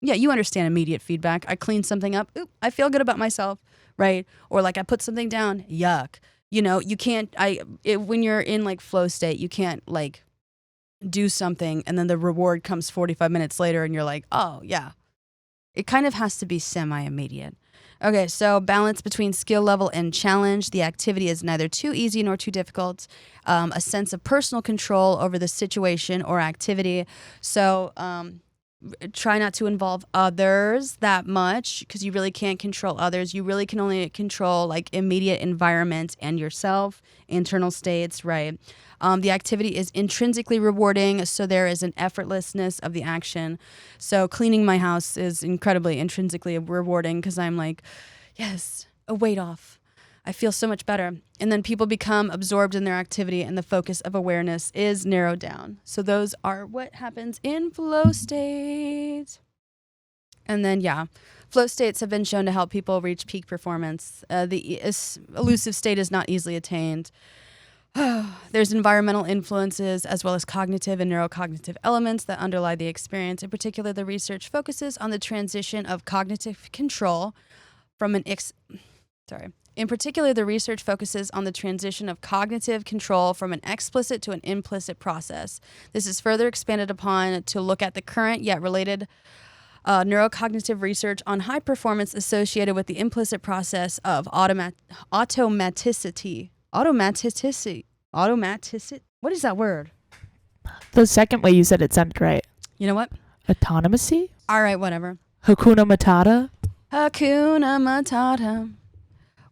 yeah, you understand immediate feedback. I clean something up. Oop, I feel good about myself, right? Or like I put something down. Yuck. You know, you can't, when you're in like flow state, you can't like do something and then the reward comes 45 minutes later and you're like, oh yeah. It kind of has to be semi-immediate. Okay, so balance between skill level and challenge. The activity is neither too easy nor too difficult. A sense of personal control over the situation or activity. So try not to involve others that much because you really can't control others. You really can only control like immediate environment and yourself, internal states, right? The activity is intrinsically rewarding, so there is an effortlessness of the action. So cleaning my house is incredibly intrinsically rewarding because I'm like, yes, a weight off. I feel so much better. And then people become absorbed in their activity and the focus of awareness is narrowed down. So those are what happens in flow states. And then, yeah, flow states have been shown to help people reach peak performance. The elusive state is not easily attained. There's environmental influences as well as cognitive and neurocognitive elements that underlie the experience. In particular, the research focuses on the transition of cognitive control from an In particular, the research focuses on the transition of cognitive control from an explicit to an implicit process. This is further expanded upon to look at the current yet related neurocognitive research on high performance associated with the implicit process of automaticity. Automaticity. What is that word? The second way you said it sounded right. You know what? Autonomacy? All right, whatever. Hakuna Matata? Hakuna Matata.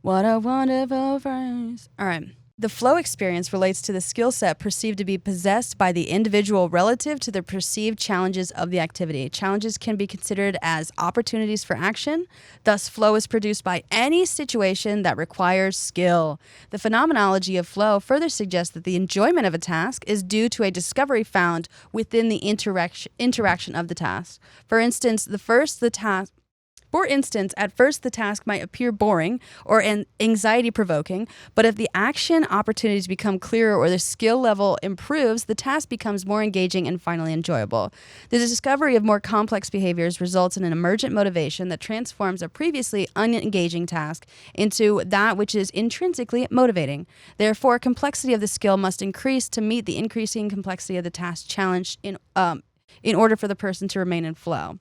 What a wonderful phrase. All right. The flow experience relates to the skill set perceived to be possessed by the individual relative to the perceived challenges of the activity. Challenges can be considered as opportunities for action. Thus, flow is produced by any situation that requires skill. The phenomenology of flow further suggests that the enjoyment of a task is due to a discovery found within the interaction of the task. For instance, at first the task might appear boring or anxiety-provoking, but if the action opportunities become clearer or the skill level improves, the task becomes more engaging and finally enjoyable. The discovery of more complex behaviors results in an emergent motivation that transforms a previously unengaging task into that which is intrinsically motivating. Therefore, complexity of the skill must increase to meet the increasing complexity of the task challenged in order for the person to remain in flow.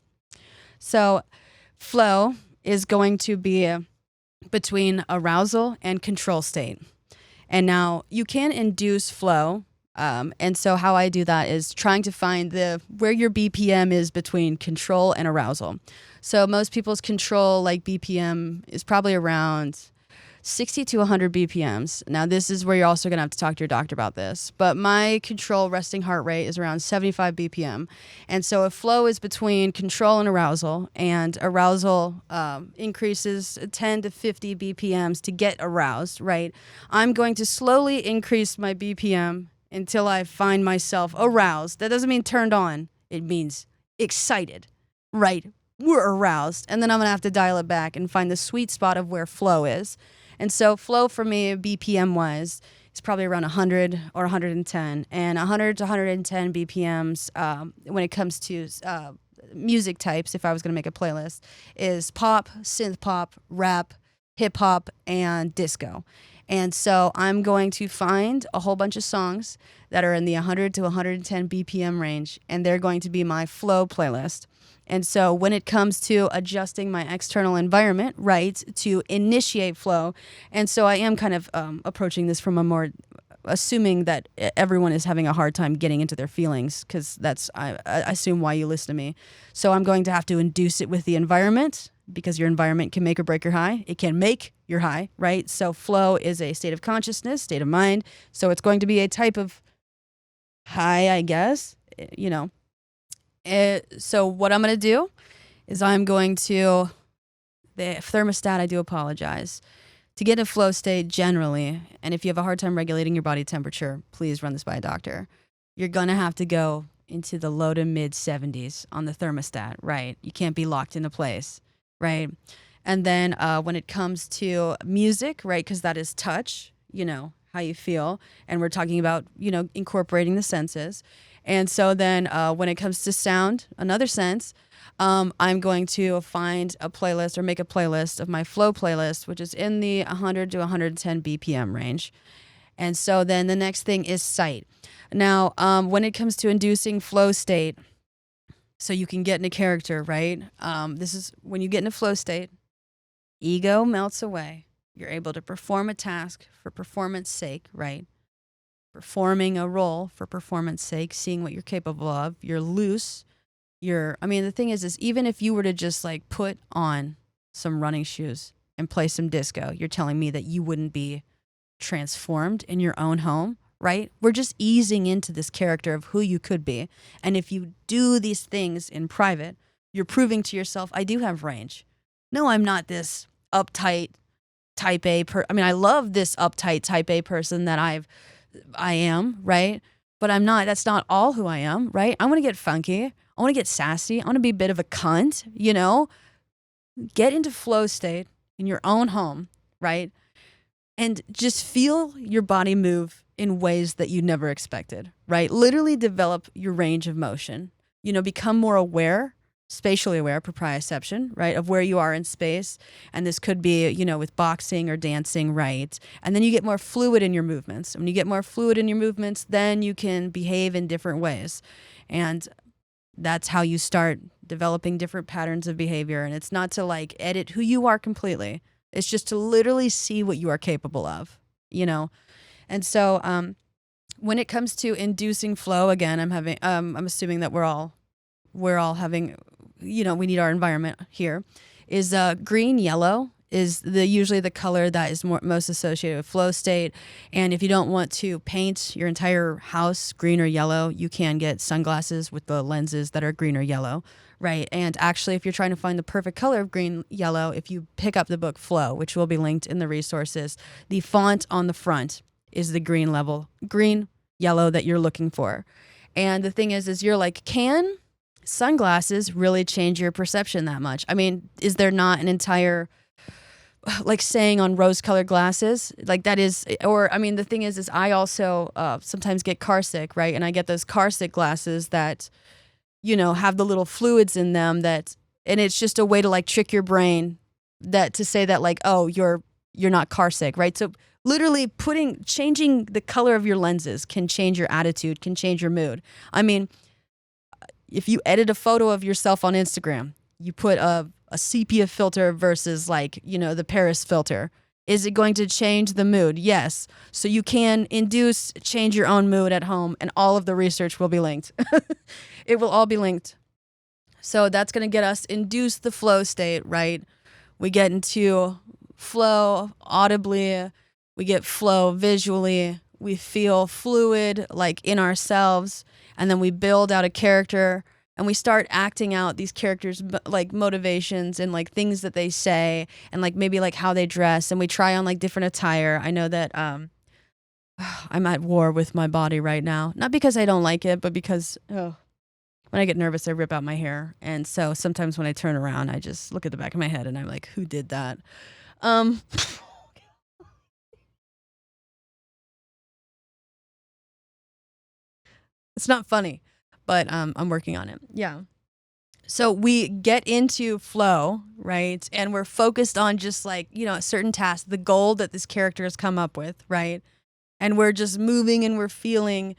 So, flow is going to be between arousal and control state. And now you can induce flow. And so how I do that is trying to find where your BPM is between control and arousal. So most people's control, like BPM, is probably around 60 to 100 BPMs. Now, this is where you're also going to have to talk to your doctor about this. But my control resting heart rate is around 75 BPM. And so if flow is between control and arousal increases 10 to 50 BPMs to get aroused, right? I'm going to slowly increase my BPM until I find myself aroused. That doesn't mean turned on. It means excited, right? We're aroused. And then I'm going to have to dial it back and find the sweet spot of where flow is. And so flow for me, BPM-wise, is probably around 100 or 110. And 100 to 110 BPMs when it comes to music types, if I was going to make a playlist, is pop, synth pop, rap, hip hop, and disco. And so I'm going to find a whole bunch of songs that are in the 100 to 110 BPM range, and they're going to be my flow playlist. And so when it comes to adjusting my external environment, right, to initiate flow, and so I am kind of approaching this from a more assuming that everyone is having a hard time getting into their feelings, because I assume why you listen to me. So I'm going to have to induce it with the environment, because your environment can make or break your high. It can make your high, right? So flow is a state of consciousness, state of mind. So it's going to be a type of high, I guess, you know. So what I'm going to do is I'm going to, the thermostat, I do apologize. To get in a flow state generally, and if you have a hard time regulating your body temperature, please run this by a doctor. You're going to have to go into the low to mid 70s on the thermostat, right? You can't be locked into place, right? And then when it comes to music, right, because that is touch, you know, how you feel. And we're talking about, you know, incorporating the senses. And so then when it comes to sound, another sense, I'm going to find a playlist or make a playlist of my flow playlist, which is in the 100 to 110 BPM range. And so then the next thing is sight. Now, when it comes to inducing flow state, so you can get in a character, right? This is when you get in a flow state, ego melts away. You're able to perform a task for performance sake, right? Performing a role for performance sake, seeing what you're capable of. You're loose. The thing is even if you were to just like put on some running shoes and play some disco, you're telling me that you wouldn't be transformed in your own home, right? We're just easing into this character of who you could be. And if you do these things in private, you're proving to yourself, I do have range. No, I'm not this uptight type A I love this uptight type A person that I am, right? But I'm not, that's not all who I am, right? I want to get funky. I want to get sassy. I want to be a bit of a cunt, you know? Get into flow state in your own home, right? And just feel your body move in ways that you never expected, right? Literally develop your range of motion. You know, become more aware, spatially aware, proprioception, right, of where you are in space. And this could be, you know, with boxing or dancing, right? And then you get more fluid in your movements. When you get more fluid in your movements, then you can behave in different ways. And that's how you start developing different patterns of behavior. And it's not to like edit who you are completely. It's just to literally see what you are capable of, you know? And so when it comes to inducing flow, again, I'm assuming that we're all having, you know, we need our environment here, is green, yellow is usually the color that is most associated with flow state. And if you don't want to paint your entire house green or yellow, you can get sunglasses with the lenses that are green or yellow, right? And actually, if you're trying to find the perfect color of green, yellow, if you pick up the book Flow, which will be linked in the resources, the font on the front is the green, yellow that you're looking for. And the thing is you're like, can sunglasses really change your perception that much? I mean, is there not an entire like saying on rose-colored glasses, like that is, or I mean, the thing is I also sometimes get car sick, right? And I get those car sick glasses that, you know, have the little fluids in them and it's just a way to like trick your brain to say that like, oh, you're not car sick, right? So literally changing the color of your lenses can change your attitude, can change your mood. I mean, if you edit a photo of yourself on Instagram, you put a sepia filter versus like, you know, the Paris filter. Is it going to change the mood? Yes. So you can change your own mood at home, and all of the research will be linked. It will all be linked. So that's going to get us induce the flow state, right? We get into flow audibly. We get flow visually. We feel fluid, like in ourselves. And then we build out a character and we start acting out these characters' like motivations and like things that they say and like maybe like how they dress. And we try on like different attire. I know that I'm at war with my body right now. Not because I don't like it, but because when I get nervous, I rip out my hair. And so sometimes when I turn around, I just look at the back of my head and I'm like, who did that? It's not funny, but I'm working on it. Yeah. So we get into flow, right? And we're focused on just like, a certain task, the goal that this character has come up with, right? And we're just moving and we're feeling,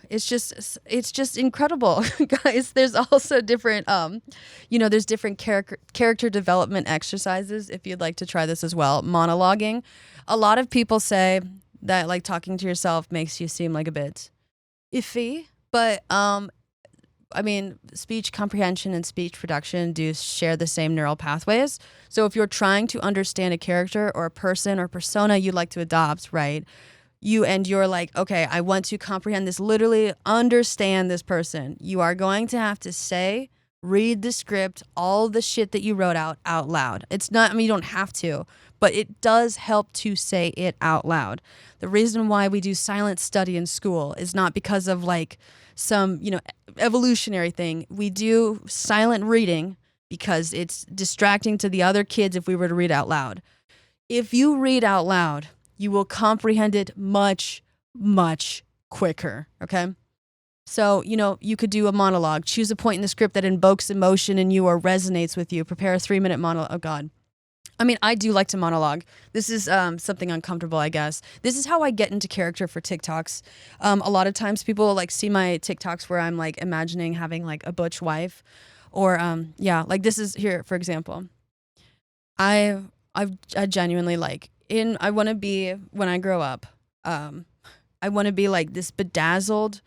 it's just incredible, guys. There's also different, there's different character development exercises if you'd like to try this as well. Monologuing. A lot of people say that like talking to yourself makes you seem like a bit iffy, but speech comprehension and speech production do share the same neural pathways. So if you're trying to understand a character or a person or persona you'd like to adopt, right? You're like, okay, I want to comprehend this, literally understand this person. You are going to have to read the script, all the shit that you wrote out loud. It's not, you don't have to, but it does help to say it out loud. The reason why we do silent study in school is not because of like some, evolutionary thing. We do silent reading because it's distracting to the other kids if we were to read out loud. If you read out loud, you will comprehend it much, much quicker, okay? So, you could do a monologue. Choose a point in the script that invokes emotion in you or resonates with you. Prepare a 3-minute monologue. Oh, God. I do like to monologue. This is something uncomfortable, I guess. This is how I get into character for TikToks. A lot of times people like see my TikToks where I'm like imagining having like a butch wife, or like this is here, for example. I genuinely like I want to be, when I grow up, I want to be like this bedazzled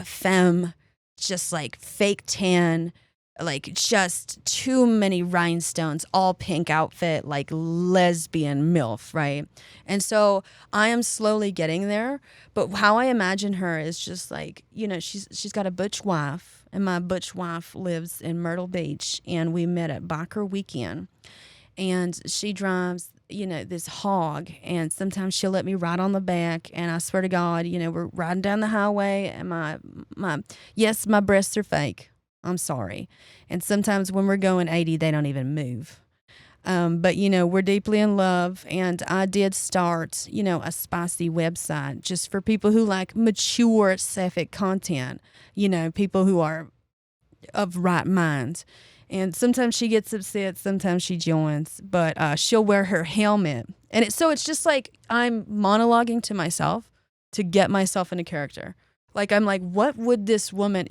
femme, just like fake tan, like just too many rhinestones, all pink outfit, like lesbian MILF, right? And so I am slowly getting there, but how I imagine her is just like, she's got a butch wife, and my butch wife lives in Myrtle Beach, and we met at Biker Weekend, and she drives this hog, and sometimes she'll let me ride on the back, and I swear to God, we're riding down the highway, and my breasts are fake. I'm sorry. And sometimes when we're going 80, they don't even move. But we're deeply in love, and I did start, a spicy website just for people who like mature sapphic content, people who are of right mind. And sometimes she gets upset, sometimes she joins, but she'll wear her helmet. And it's just like I'm monologuing to myself to get myself into character. Like I'm like, what would this woman,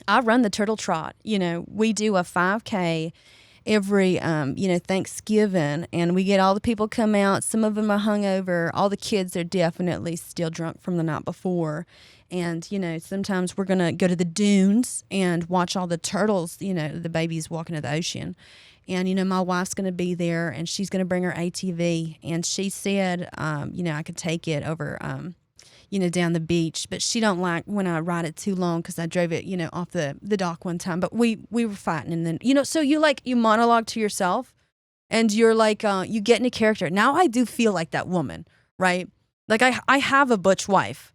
I run the Turtle Trot. We do a 5K every, Thanksgiving, and we get all the people come out. Some of them are hungover. All the kids are definitely still drunk from the night before. And, sometimes we're going to go to the dunes and watch all the turtles, the babies walking to the ocean. And, my wife's going to be there, and she's going to bring her ATV. And she said, I could take it over, down the beach, but she don't like when I ride it too long because I drove it, off the dock one time. But we were fighting, and then, so you monologue to yourself, and you're like, you get into character. Now I do feel like that woman, right? Like I have a butch wife.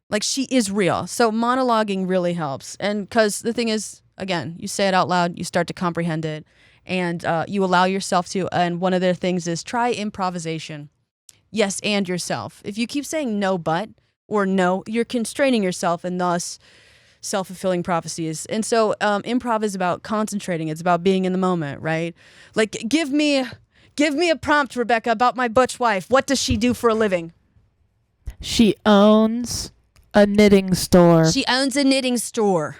Like she is real. So monologuing really helps. And because the thing is, again, you say it out loud, you start to comprehend it, and you allow yourself to. And one of their things is try improvisation. Yes, and yourself. If you keep saying no, but, or no, you're constraining yourself, and thus self-fulfilling prophecies. And so improv is about concentrating. It's about being in the moment, right? Like, give me a prompt, Rebecca, about my butch wife. What does she do for a living? She owns a knitting store. She owns a knitting store.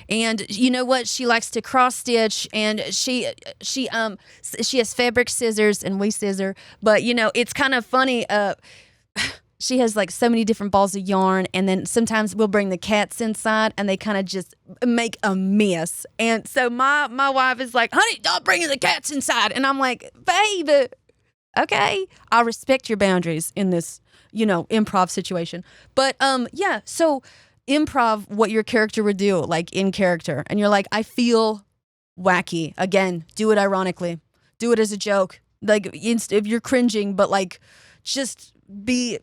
And you know what? She likes to cross stitch, and she has fabric scissors, and we scissor. But it's kind of funny. She has like so many different balls of yarn, and then sometimes we'll bring the cats inside, and they kind of just make a mess. And so my wife is like, "Honey, don't bring the cats inside," and I'm like, "Babe, okay, I respect your boundaries in this, improv situation." But so improv what your character would do, like in character, and you're like, I feel wacky. Again, do it ironically, do it as a joke, like if you're cringing, but like just be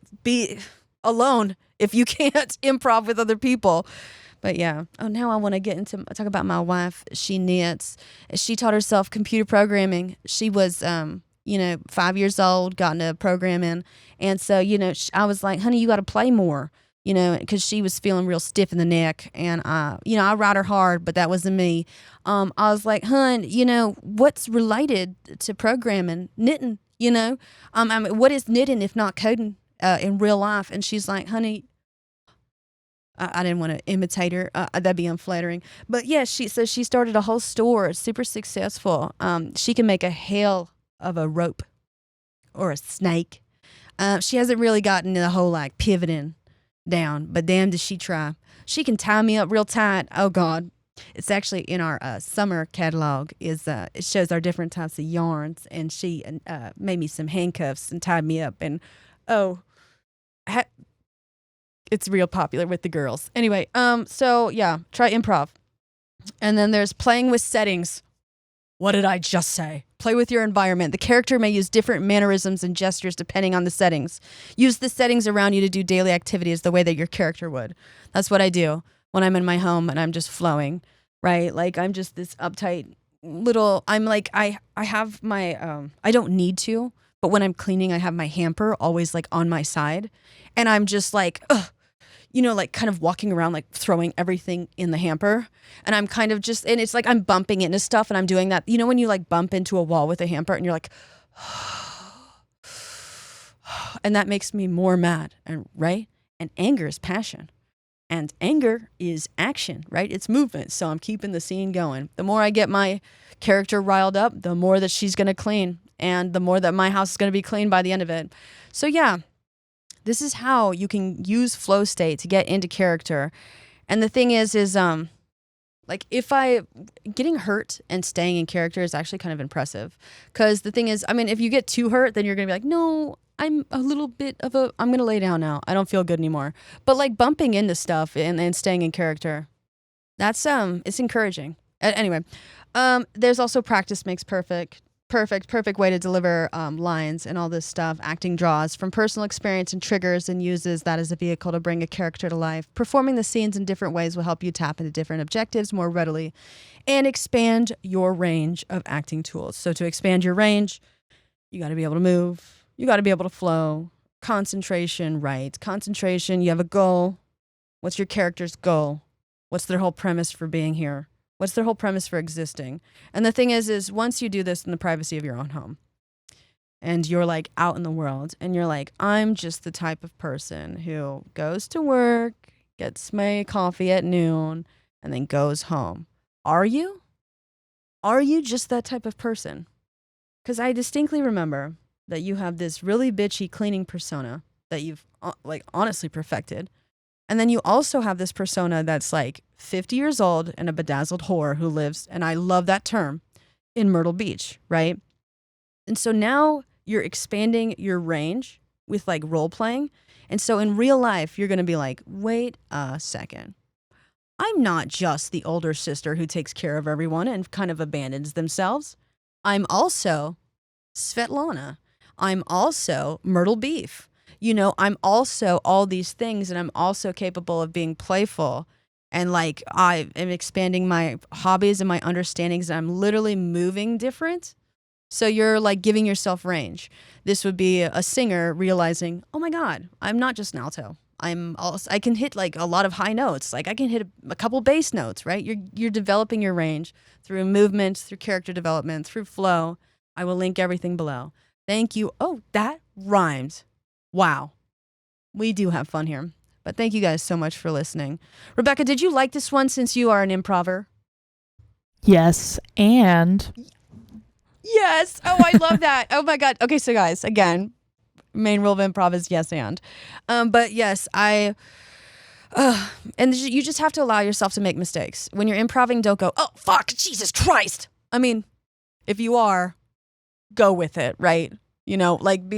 alone if you can't improv with other people. But yeah. Oh, now I want to talk about my wife. She knits. She taught herself computer programming. She was 5 years old, got into programming. And so, I was like, honey, you got to play more. because she was feeling real stiff in the neck. And, I ride her hard, but that wasn't me. I was like, hun, what's related to programming? Knitting, I mean, what is knitting if not coding in real life? And she's like, honey, I didn't want to imitate her. That'd be unflattering. But yeah, she started a whole store, super successful. She can make a hell of a rope or a snake. She hasn't really gotten the whole like pivoting down, but damn does she try. She can tie me up real tight. Oh God. It's actually in our summer catalog. It shows our different types of yarns, and she made me some handcuffs and tied me up. And it's real popular with the girls. Anyway, so yeah, try improv. And then there's playing with settings. What did I just say? Play with your environment. The character may use different mannerisms and gestures depending on the settings. Use the settings around you to do daily activities the way that your character would. That's what I do when I'm in my home and I'm just flowing, right? Like I'm just this uptight little, I'm like, I have my, I don't need to, but when I'm cleaning, I have my hamper always like on my side. And I'm just like, like kind of walking around, like throwing everything in the hamper. And I'm kind of just, and it's like I'm bumping into stuff and I'm doing that. When you like bump into a wall with a hamper and you're like, and that makes me more mad. And right. And anger is passion. And anger is action, right? It's movement. So I'm keeping the scene going. The more I get my character riled up, the more that she's going to clean. And the more that my house is going to be clean by the end of it. So yeah. This is how you can use flow state to get into character. And the thing is like getting hurt and staying in character is actually kind of impressive. Because the thing is, I mean, if you get too hurt, then you're going to be like, no, I'm a little bit I'm going to lay down now. I don't feel good anymore. But like bumping into stuff and staying in character, that's, it's encouraging. Anyway, there's also practice makes perfect. Perfect way to deliver lines and all this stuff. Acting draws from personal experience and triggers and uses that as a vehicle to bring a character to life. Performing the scenes in different ways will help you tap into different objectives more readily and expand your range of acting tools. So to expand your range, you got to be able to move. You got to be able to flow. Concentration, right? Concentration, you have a goal. What's your character's goal? What's their whole premise for being here? What's their whole premise for existing? And the thing is once you do this in the privacy of your own home and you're like out in the world and you're like, I'm just the type of person who goes to work, gets my coffee at noon, and then goes home. Are you? Are you just that type of person? Because I distinctly remember that you have this really bitchy cleaning persona that you've like honestly perfected. And then you also have this persona that's like 50 years old and a bedazzled whore who lives, and I love that term, in Myrtle Beach, right? And so now you're expanding your range with like role playing. And so in real life, you're going to be like, wait a second. I'm not just the older sister who takes care of everyone and kind of abandons themselves. I'm also Svetlana. I'm also Myrtle Beef. I'm also all these things, and I'm also capable of being playful. And like I am expanding my hobbies and my understandings, and I'm literally moving different. So you're like giving yourself range. This would be a singer realizing, oh my God, I'm not just an alto. I can hit like a lot of high notes. Like I can hit a couple bass notes, right? You're developing your range through movement, through character development, through flow. I will link everything below. Thank you. Oh, that rhymes. Wow. We do have fun here. But thank you guys so much for listening. Rebecca, did you like this one since you are an improver? Yes, and... Yes. Oh, I love that. Oh my God. Okay, so guys, again, main rule of improv is yes and. But yes, and you just have to allow yourself to make mistakes. When you're improving, don't go, oh, fuck, Jesus Christ. I mean, if you are, go with it, right? Like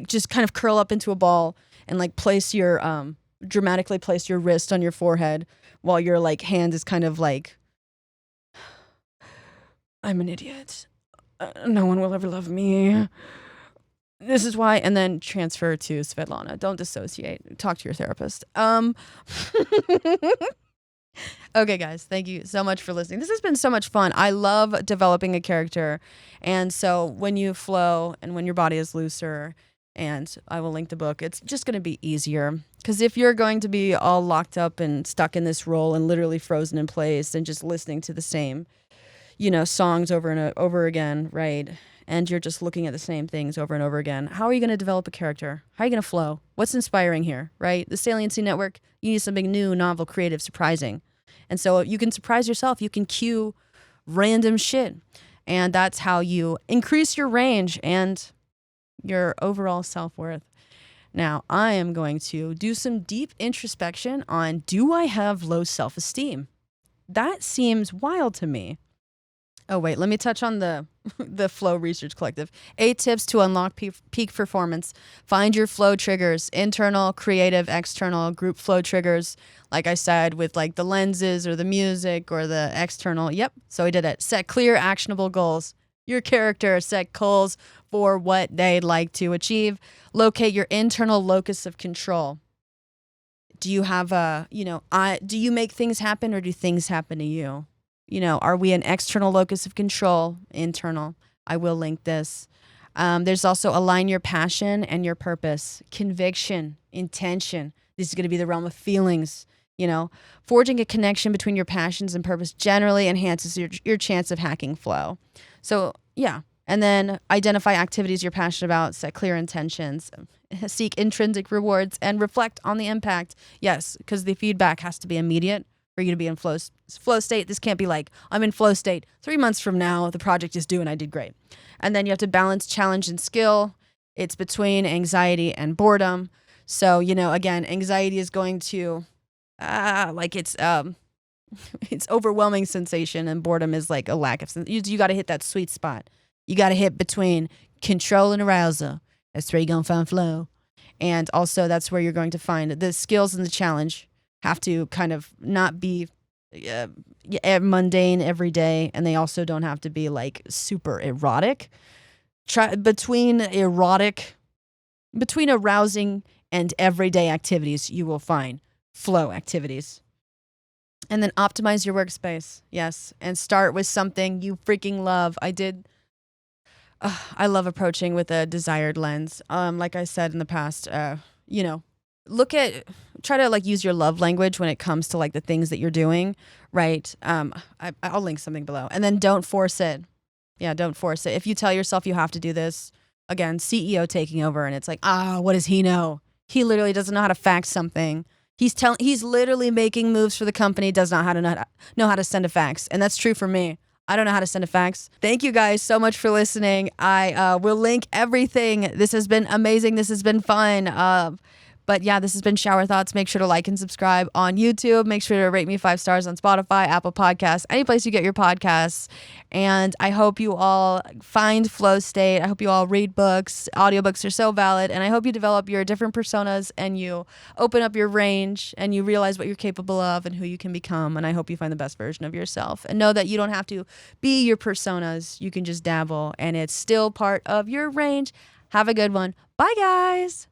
just kind of curl up into a ball and like dramatically place your wrist on your forehead while your like hand is kind of like, I'm an idiot. No one will ever love me. This is why. And then transfer to Svetlana. Don't dissociate. Talk to your therapist. Okay, guys, thank you so much for listening. This has been so much fun. I love developing a character. And so when you flow and when your body is looser And I will link the book. It's just going to be easier. Because if you're going to be all locked up and stuck in this role and literally frozen in place and just listening to the same, songs over and over again, right? And you're just looking at the same things over and over again, how are you going to develop a character? How are you going to flow? What's inspiring here, right? The Saliency Network, you need something new, novel, creative, surprising. And so you can surprise yourself. You can cue random shit. And that's how you increase your range and your overall self-worth. Now, I am going to do some deep introspection on, do I have low self-esteem? That seems wild to me. Oh, wait, let me touch on the Flow Research Collective. 8 tips to unlock peak performance. Find your flow triggers, internal, creative, external, group flow triggers. Like I said, with like the lenses or the music or the external. Yep, so I did it. Set clear, actionable goals. Your character set goals for what they'd like to achieve. Locate your internal locus of control. Do you have do you make things happen or do things happen to you? Are we an external locus of control? Internal. I will link this. There's also align your passion and your purpose, conviction, intention. This is going to be the realm of feelings. Forging a connection between your passions and purpose generally enhances your chance of hacking flow. So, yeah. And then identify activities you're passionate about, set clear intentions, seek intrinsic rewards, and reflect on the impact. Yes, because the feedback has to be immediate for you to be in flow state. This can't be like, I'm in flow state 3 months from now, the project is due and I did great. And then you have to balance challenge and skill. It's between anxiety and boredom. So, again, anxiety is going to, it's overwhelming sensation, and boredom is like a lack of sensation. You got to hit that sweet spot. You got to hit between control and arousal. That's where you're going to find flow. And also that's where you're going to find the skills and the challenge have to kind of not be mundane every day. And they also don't have to be like super erotic. Between arousing and everyday activities, you will find flow activities. And then optimize your workspace. Yes. And start with something you freaking love. I love approaching with a desired lens. Like I said in the past, try to like use your love language when it comes to like the things that you're doing, right? I'll link something below. And then don't force it. Yeah, don't force it. If you tell yourself you have to do this, again, CEO taking over, and it's like, what does he know? He literally doesn't know how to fax something. He's literally making moves for the company, does not know how to send a fax. And that's true for me. I don't know how to send a fax. Thank you guys so much for listening. I will link everything. This has been amazing. This has been fun. But yeah, this has been Schauer Thoughts. Make sure to like and subscribe on YouTube. Make sure to rate me 5 stars on Spotify, Apple Podcasts, any place you get your podcasts. And I hope you all find flow state. I hope you all read books. Audiobooks are so valid. And I hope you develop your different personas and you open up your range and you realize what you're capable of and who you can become. And I hope you find the best version of yourself. And know that you don't have to be your personas. You can just dabble and it's still part of your range. Have a good one. Bye, guys.